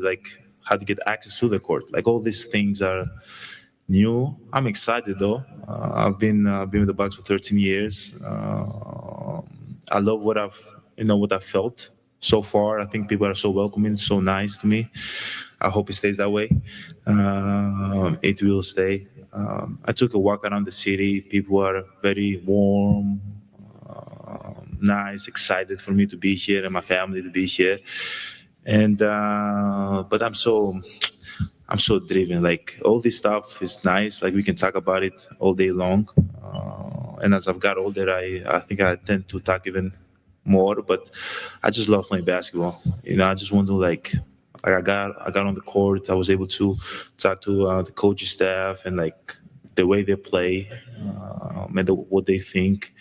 how to get access to the court. All these things are new. I'm excited though. I've been with the Bucks for 13 years. I love what I've felt so far. I think people are so welcoming, so nice to me. I hope it stays that way. It will stay. I took a walk around the city. People are very warm, nice, excited for me to be here and my family to be here. And but I'm so driven. Like all this stuff is nice. Like we can talk about it all day long. And as I've got older, I think I tend to talk even more. But I just love playing basketball. I just want to like I got on the court. I was able to talk to the coaching staff and like the way they play and what they think.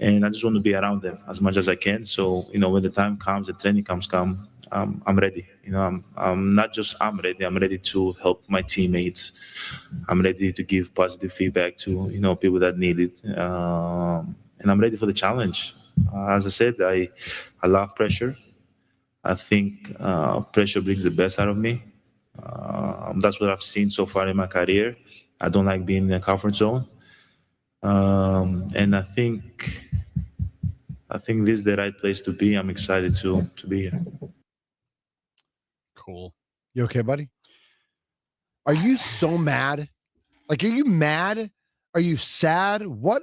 And I just want to be around them as much as I can. So when the time comes, the training comes, I'm ready. I'm not just I'm ready. I'm ready to help my teammates. I'm ready to give positive feedback to people that need it, and I'm ready for the challenge. As I said, I love pressure. I think pressure brings the best out of me. That's what I've seen so far in my career. I don't like being in a comfort zone, and I think this is the right place to be. I'm excited to be here. Cool. You okay, buddy? Are you so mad? Like, are you mad? Are you sad? What?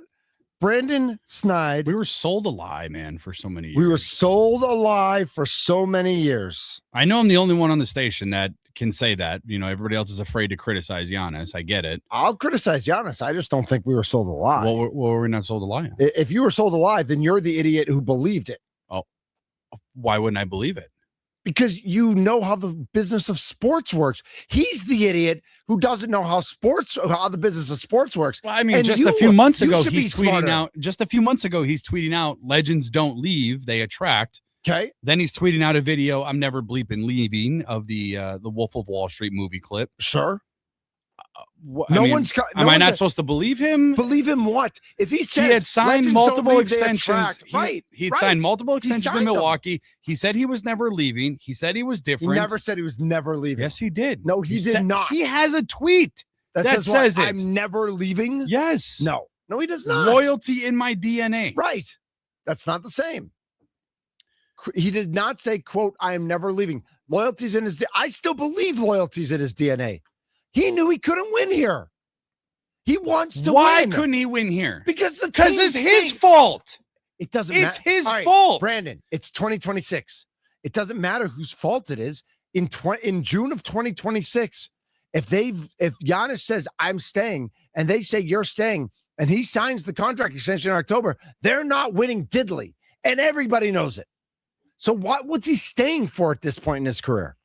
Brandon Snide. We were sold a lie, man, for so many years. We were sold a lie for so many years. I know I'm the only one on the station that can say that. Everybody else is afraid to criticize Giannis. I get it. I'll criticize Giannis. I just don't think we were sold a lie. What were we not sold a lie on? If you were sold a lie, then you're the idiot who believed it. Oh, why wouldn't I believe it? Because you know how the business of sports works. He's the idiot who doesn't know how the business of sports works. Well, I mean, just a few months ago, he's tweeting out, legends don't leave, they attract. Okay. Then he's tweeting out a video, I'm never bleeping leaving, of the Wolf of Wall Street movie clip. Sure. Am I not supposed to believe him? Believe him what? If he says he had signed multiple extensions, he had signed multiple extensions in Milwaukee. He said he was never leaving. He said he was different. He never said he was never leaving. Yes, he did. No, he did not. He has a tweet that says it. I'm never leaving. Yes. No, he does not. Loyalty in my DNA. Right. That's not the same. He did not say, quote, I am never leaving. Loyalty's in his. I still believe loyalty's in his DNA. He knew he couldn't win here. He wants to win. Why couldn't he win here? Because it's his fault. It doesn't matter. It's his fault. Brandon, it's 2026. It doesn't matter whose fault it is. In June of 2026, if Giannis says, I'm staying, and they say you're staying, and he signs the contract extension in October, they're not winning diddly. And everybody knows it. So what's he staying for at this point in his career?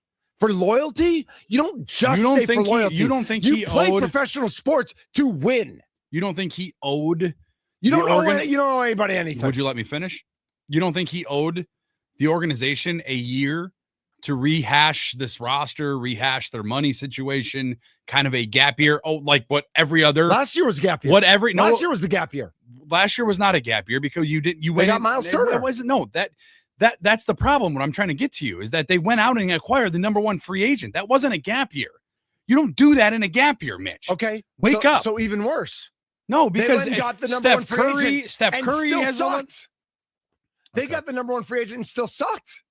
For loyalty? You don't just stay for loyalty. You don't think you play professional sports to win. You don't think he owed? You don't owe anybody anything. Would you let me finish? You don't think he owed the organization a year to rehash this roster, rehash their money situation, kind of a gap year? Oh, like what every other last year was gap year. Last year was the gap year. Last year was not a gap year because they got Miles Turner. It wasn't. No, that's the problem. What I'm trying to get to you is that they went out and acquired the number one free agent. That wasn't a gap year. You don't do that in a gap year, Mitch. Okay. Wake up. So even worse. No, because they got the number one free agent. Steph Curry has sucked. They got the number one free agent and still sucked.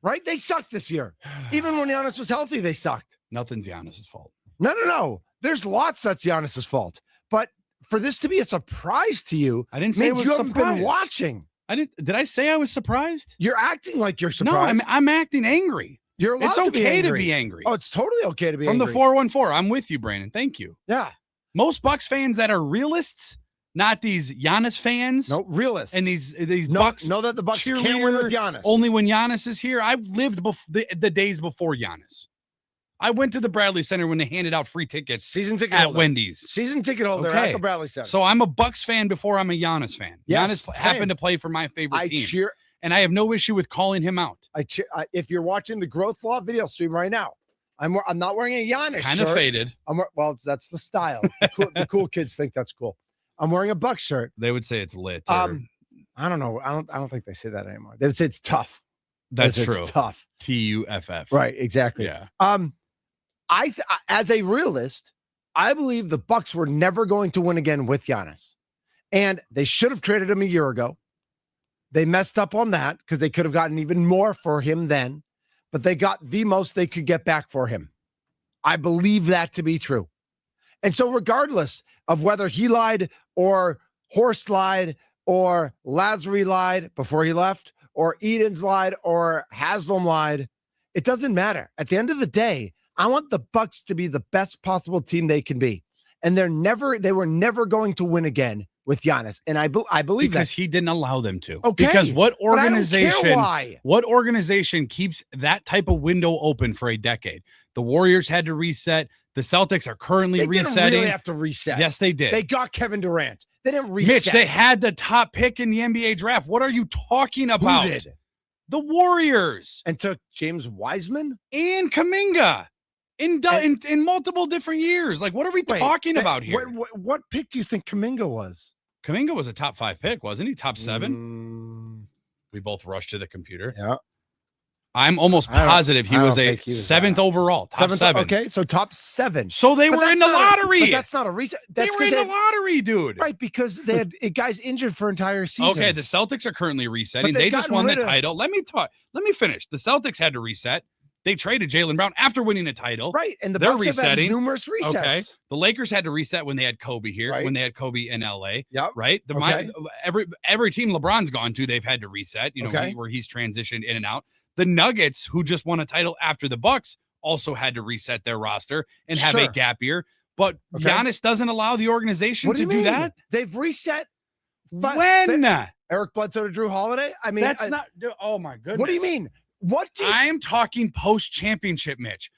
Right? They sucked this year. Even when Giannis was healthy, they sucked. Nothing's Giannis's fault. No. There's lots that's Giannis's fault. But for this to be a surprise to you, I didn't say it was you haven't been watching. Did I say I was surprised? You're acting like you're surprised. No, I'm acting angry. You're allowed it's to be okay angry. to be angry. Oh, it's totally okay to be From angry. the 414. I'm with you, Brandon. Thank you. Yeah. Most Bucks fans that are realists, not these Giannis fans. No, realists. And these Bucks know that the Bucks can't win with Giannis. Only when Giannis is here. I've lived the days before Giannis. I went to the Bradley Center when they handed out free tickets. Season ticket at holder. Wendy's. Season ticket holder at the Bradley Center. So I'm a Bucks fan before I'm a Giannis fan. Yes, Giannis happened to play for my favorite team. Cheer. And I have no issue with calling him out. If you're watching the Growth Law video stream right now, I'm not wearing a Giannis shirt. Kind of faded. That's the style. The cool kids think that's cool. I'm wearing a Bucks shirt. They would say it's lit. I don't know. I don't think they say that anymore. They would say it's tough. That's true. It's tough. TUFF. Right. Exactly. Yeah. As a realist, I believe the Bucks were never going to win again with Giannis, and they should have traded him a year ago. They messed up on that because they could have gotten even more for him then, but they got the most they could get back for him. I believe that to be true. And so regardless of whether he lied or Horst lied or Lazary lied before he left or Edens lied or Haslam lied, it doesn't matter. At the end of the day, I want the Bucks to be the best possible team they can be. And they were never going to win again with Giannis. And I believe because that. he didn't allow them to. Okay. Because what but I don't care organization why. what organization keeps that type of window open for a decade? The Warriors had to reset. The Celtics are currently They resetting. didn't really have to reset. Yes, they did. They got Kevin Durant. They didn't reset. Mitch, they had the top pick in the NBA draft. What are you talking about? Who did? The Warriors. And took James Wiseman and Kuminga in multiple different years. Like, what are we talking about here? What pick do you think Kuminga was? Kuminga was a top 5 pick, wasn't he? Top 7? We both rushed to the computer. Yeah. I'm almost positive he was a 7th overall, top 7. Okay, so top 7. So they were in the lottery. But that's not a reset. They were in the lottery, dude. Right, because they had guys injured for entire seasons. Okay, the Celtics are currently resetting. But They they've just gotten won the rid of- title. Let me finish. The Celtics had to reset. They traded Jaylen Brown after winning a title. Right, and they're Bucks have had resetting. numerous resets. Okay, the Lakers had to reset when they had Kobe here, Right. when they had Kobe in LA. Yep. Right. Every team LeBron's gone to, they've had to reset. You know, Okay. where he's transitioned in and out. The Nuggets, who just won a title after the Bucks, also had to reset their roster and have a Sure. gap year. But Okay. Giannis doesn't allow the organization What do to you do mean? that. They've reset. When? Eric Bledsoe to Drew Holiday? I mean, That's not. Oh my goodness. What do you mean? I'm talking post championship, Mitch.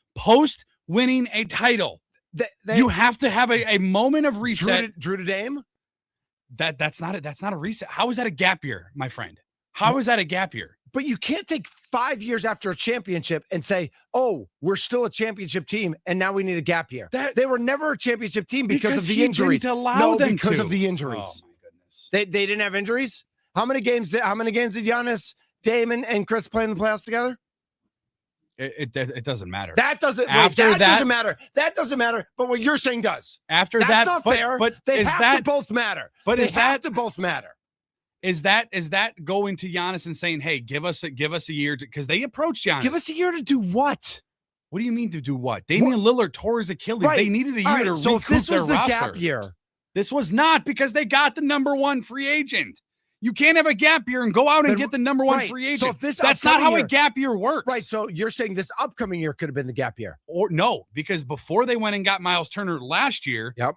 Winning a title. You have to have a moment of reset. Drew to Dame? That's not it. That's not a reset. How is that a gap year, my friend? How is that a gap year? But you can't take 5 years after a championship and say, "Oh, we're still a championship team, and now we need a gap year." They were never a championship team because of the he injuries. didn't allow them because to. of the injuries. Oh my goodness. They didn't have injuries. How many games did Giannis, Damon, and Chris play in the playoffs together? It doesn't matter. That doesn't After that doesn't matter. That doesn't matter. But what you're saying does. After That's that, not but- fair. but they is have that- to both matter. but they is have that- to both matter? Is that going to Giannis and saying, "Hey, give us a year," because they approached Giannis. Give us a year to do what? What do you mean to do what? Damian Lillard tore his Achilles. Right. They needed a All year right, to so if recoup this was their the roster. gap year. This was not, because they got the number 1 free agent. You can't have a gap year and go out and Then- get the number 1 right, free agent. so if this That's not upcoming how year- a gap year works. Right. So you're saying this upcoming year could have been the gap year. Or no, because before they went and got Miles Turner last year, Yep.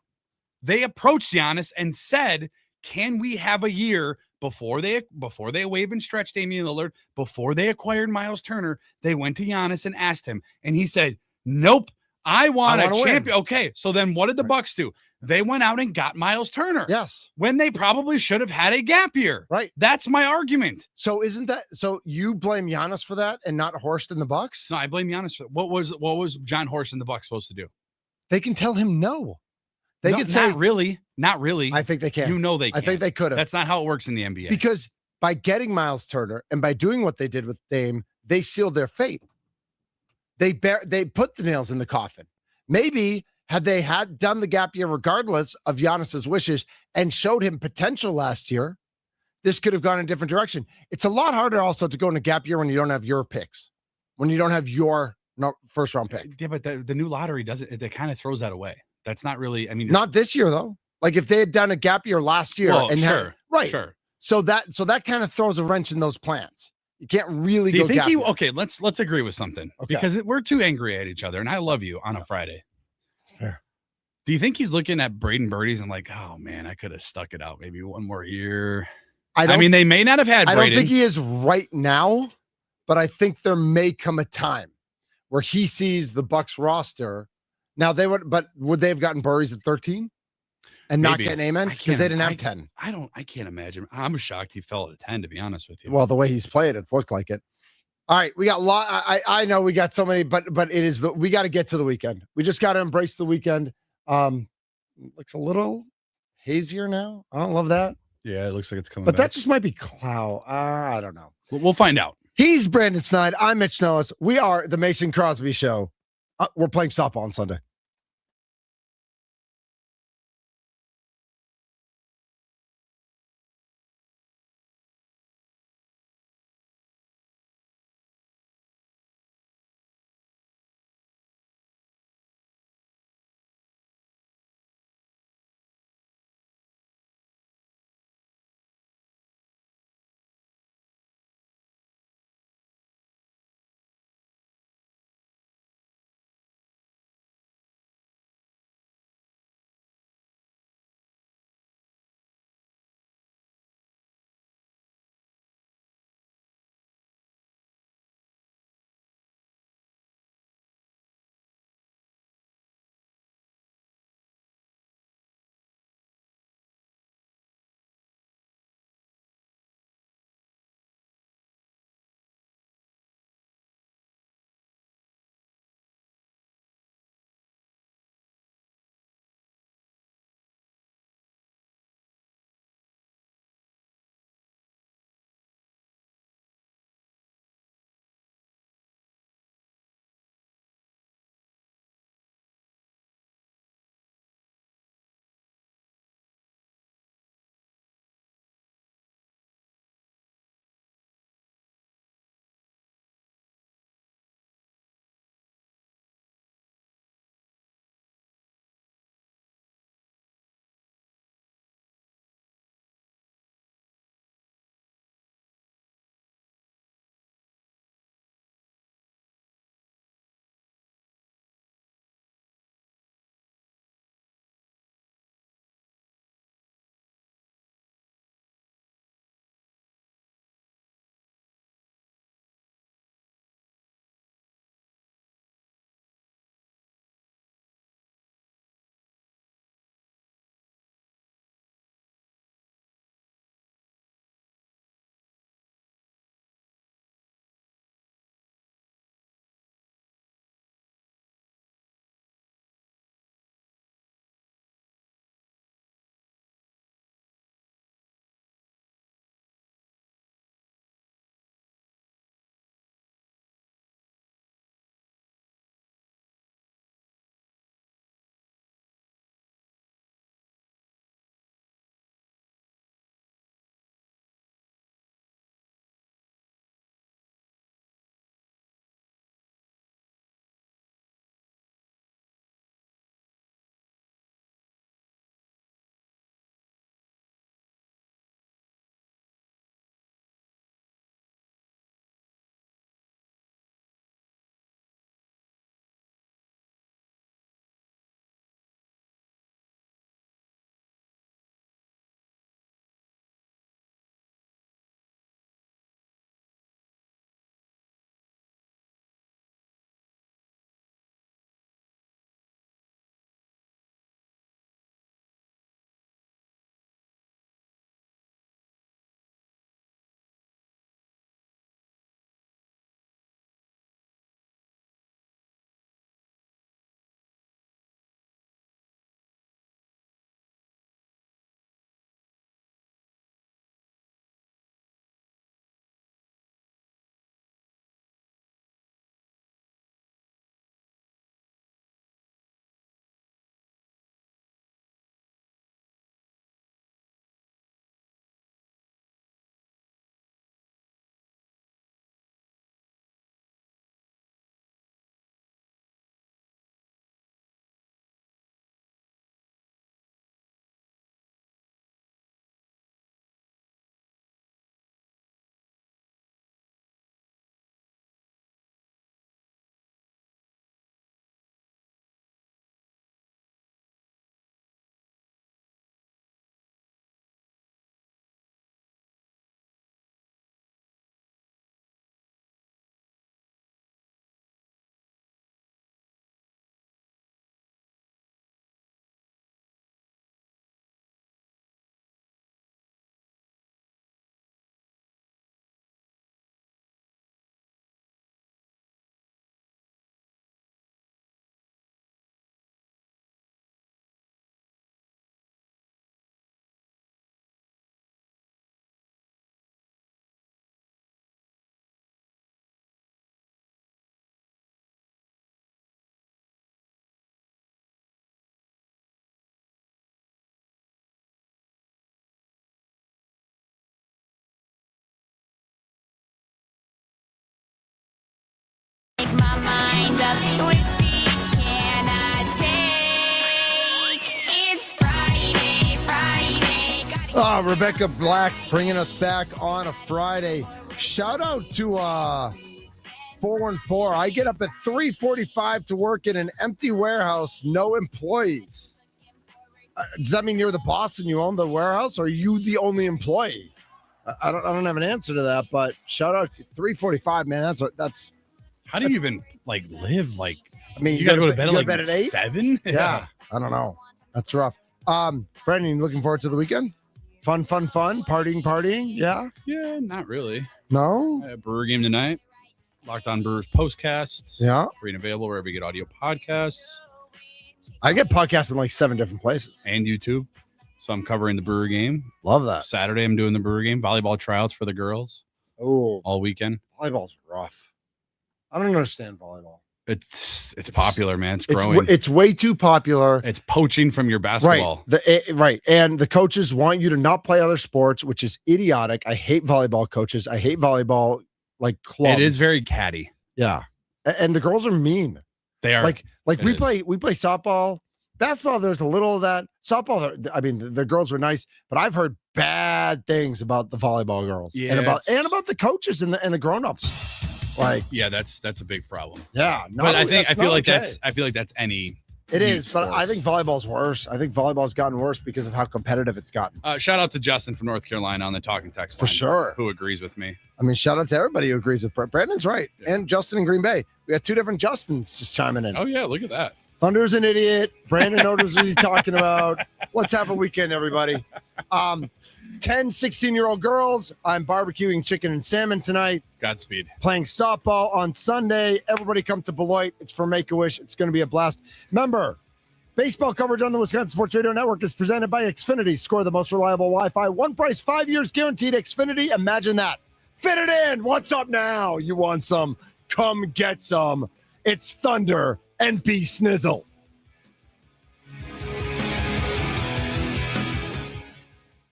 they approached Giannis and said, "Can we have a year before they waive and stretch Damian Lillard, before they acquired Miles Turner?" They went to Giannis and asked him, and he said, "Nope, I want a wanna win." champion." Okay, so then what did the Bucks do? They went out and got Miles Turner. Yes. When they probably should have had a gap year. Right. That's my argument. So isn't that so? You blame Giannis for that and not Horst and the Bucks? No, I blame Giannis. What was John Horst and the Bucks supposed to do? They can tell him no. They No, could say not really. Not really. I think they can. You know they can. I think they could have. That's not how it works in the NBA. Because by getting Miles Turner and by doing what they did with Dame, they sealed their fate. They put the nails in the coffin. Maybe had they done the gap year regardless of Giannis's wishes and showed him potential last year, this could have gone in a different direction. It's a lot harder also to go in a gap year when you don't have your picks, when you don't have your first round pick. Yeah, but the new lottery it kind of throws that away. That's not really, I mean, Not this year though. Like if they had done a gap year last year Well, and sure, right. sure. So that kind of throws a wrench in those plans. You can't really Do you go think gap he year. okay, let's agree with something. Okay. Because we're too angry at each other, and I love you on a Friday. That's fair. Do you think he's looking at Braden Birdies and like, oh man, I could have stuck it out maybe one more year? I mean, they may not have had I Braden. don't think he is right now, but I think there may come a time where he sees the Bucks roster. Now would they have gotten Burries at 13 and not Maybe. get amens because they didn't have 10? I can't imagine. I'm shocked he fell at a 10, to be honest with you. Well, the way he's played, it's looked like it. All right, we got I know we got so many, but it is we got to get to the weekend. We just got to embrace the weekend. Looks a little hazier now. I don't love that. Yeah, it looks like it's coming But back. that just might be cloud. I don't know. We'll find out. He's Brandon Snide. I'm Mitch Nellis. We are the Mason Crosby Show. We're playing softball on Sunday. make my mind up. Whiskey cannot take. It's Friday. Rebecca Black bringing us back on a Friday. Shout out to 414. I get up at 3:45 to work in an empty warehouse, no employees. Does that mean you're the boss and you own the warehouse, or are you the only employee? I don't have an answer to that, but shout out to 3:45, man. That's. How do you even live? I mean, you gotta go to bed you at at 8? 7. Yeah, I don't know. That's rough. Brandon, looking forward to the weekend? Fun, partying. Yeah. Yeah, not really. No. I have a Brewer game tonight. Locked On Brewers postcasts. Yeah. Free and available wherever you get audio podcasts. I get podcasts in 7 different places. And YouTube. So I'm covering the Brewer game. Love that. Saturday, I'm doing the Brewer game. Volleyball tryouts for the girls. Oh. All weekend. Volleyball's rough. I don't understand volleyball. It's popular, man. It's growing. It's way too popular. It's poaching from your basketball. Right. And the coaches want you to not play other sports, which is idiotic. I hate volleyball coaches. I hate volleyball clubs. It is very catty. Yeah. And the girls are mean. They are. We play softball. Basketball, there's a little of that. Softball, I mean, the girls were nice, but I've heard bad things about the volleyball girls. Yeah, and about the coaches and the grown-ups. Yeah, that's a big problem. Yeah, but I feel like that's any. It is, but I think volleyball's worse. I think volleyball's gotten worse because of how competitive it's gotten. Shout out to Justin from North Carolina on the talking text line, For sure. who agrees with me. I mean, shout out to everybody who agrees with Brandon's right. Yeah. And Justin in Green Bay. We got 2 different Justins just chiming in. Oh yeah, look at that. Thunder's an idiot. Brandon knows what he's talking about. Let's have a weekend, everybody. 10, 16-year-old girls. I'm barbecuing chicken and salmon tonight. Godspeed. Playing softball on Sunday. Everybody come to Beloit. It's for Make-A-Wish. It's going to be a blast. Remember, baseball coverage on the Wisconsin Sports Radio Network is presented by Xfinity. Score the most reliable Wi-Fi. One price, 5 years guaranteed. Xfinity. Imagine that. Fit it in. What's up now? You want some? Come get some. It's Thunder and B Snizzle.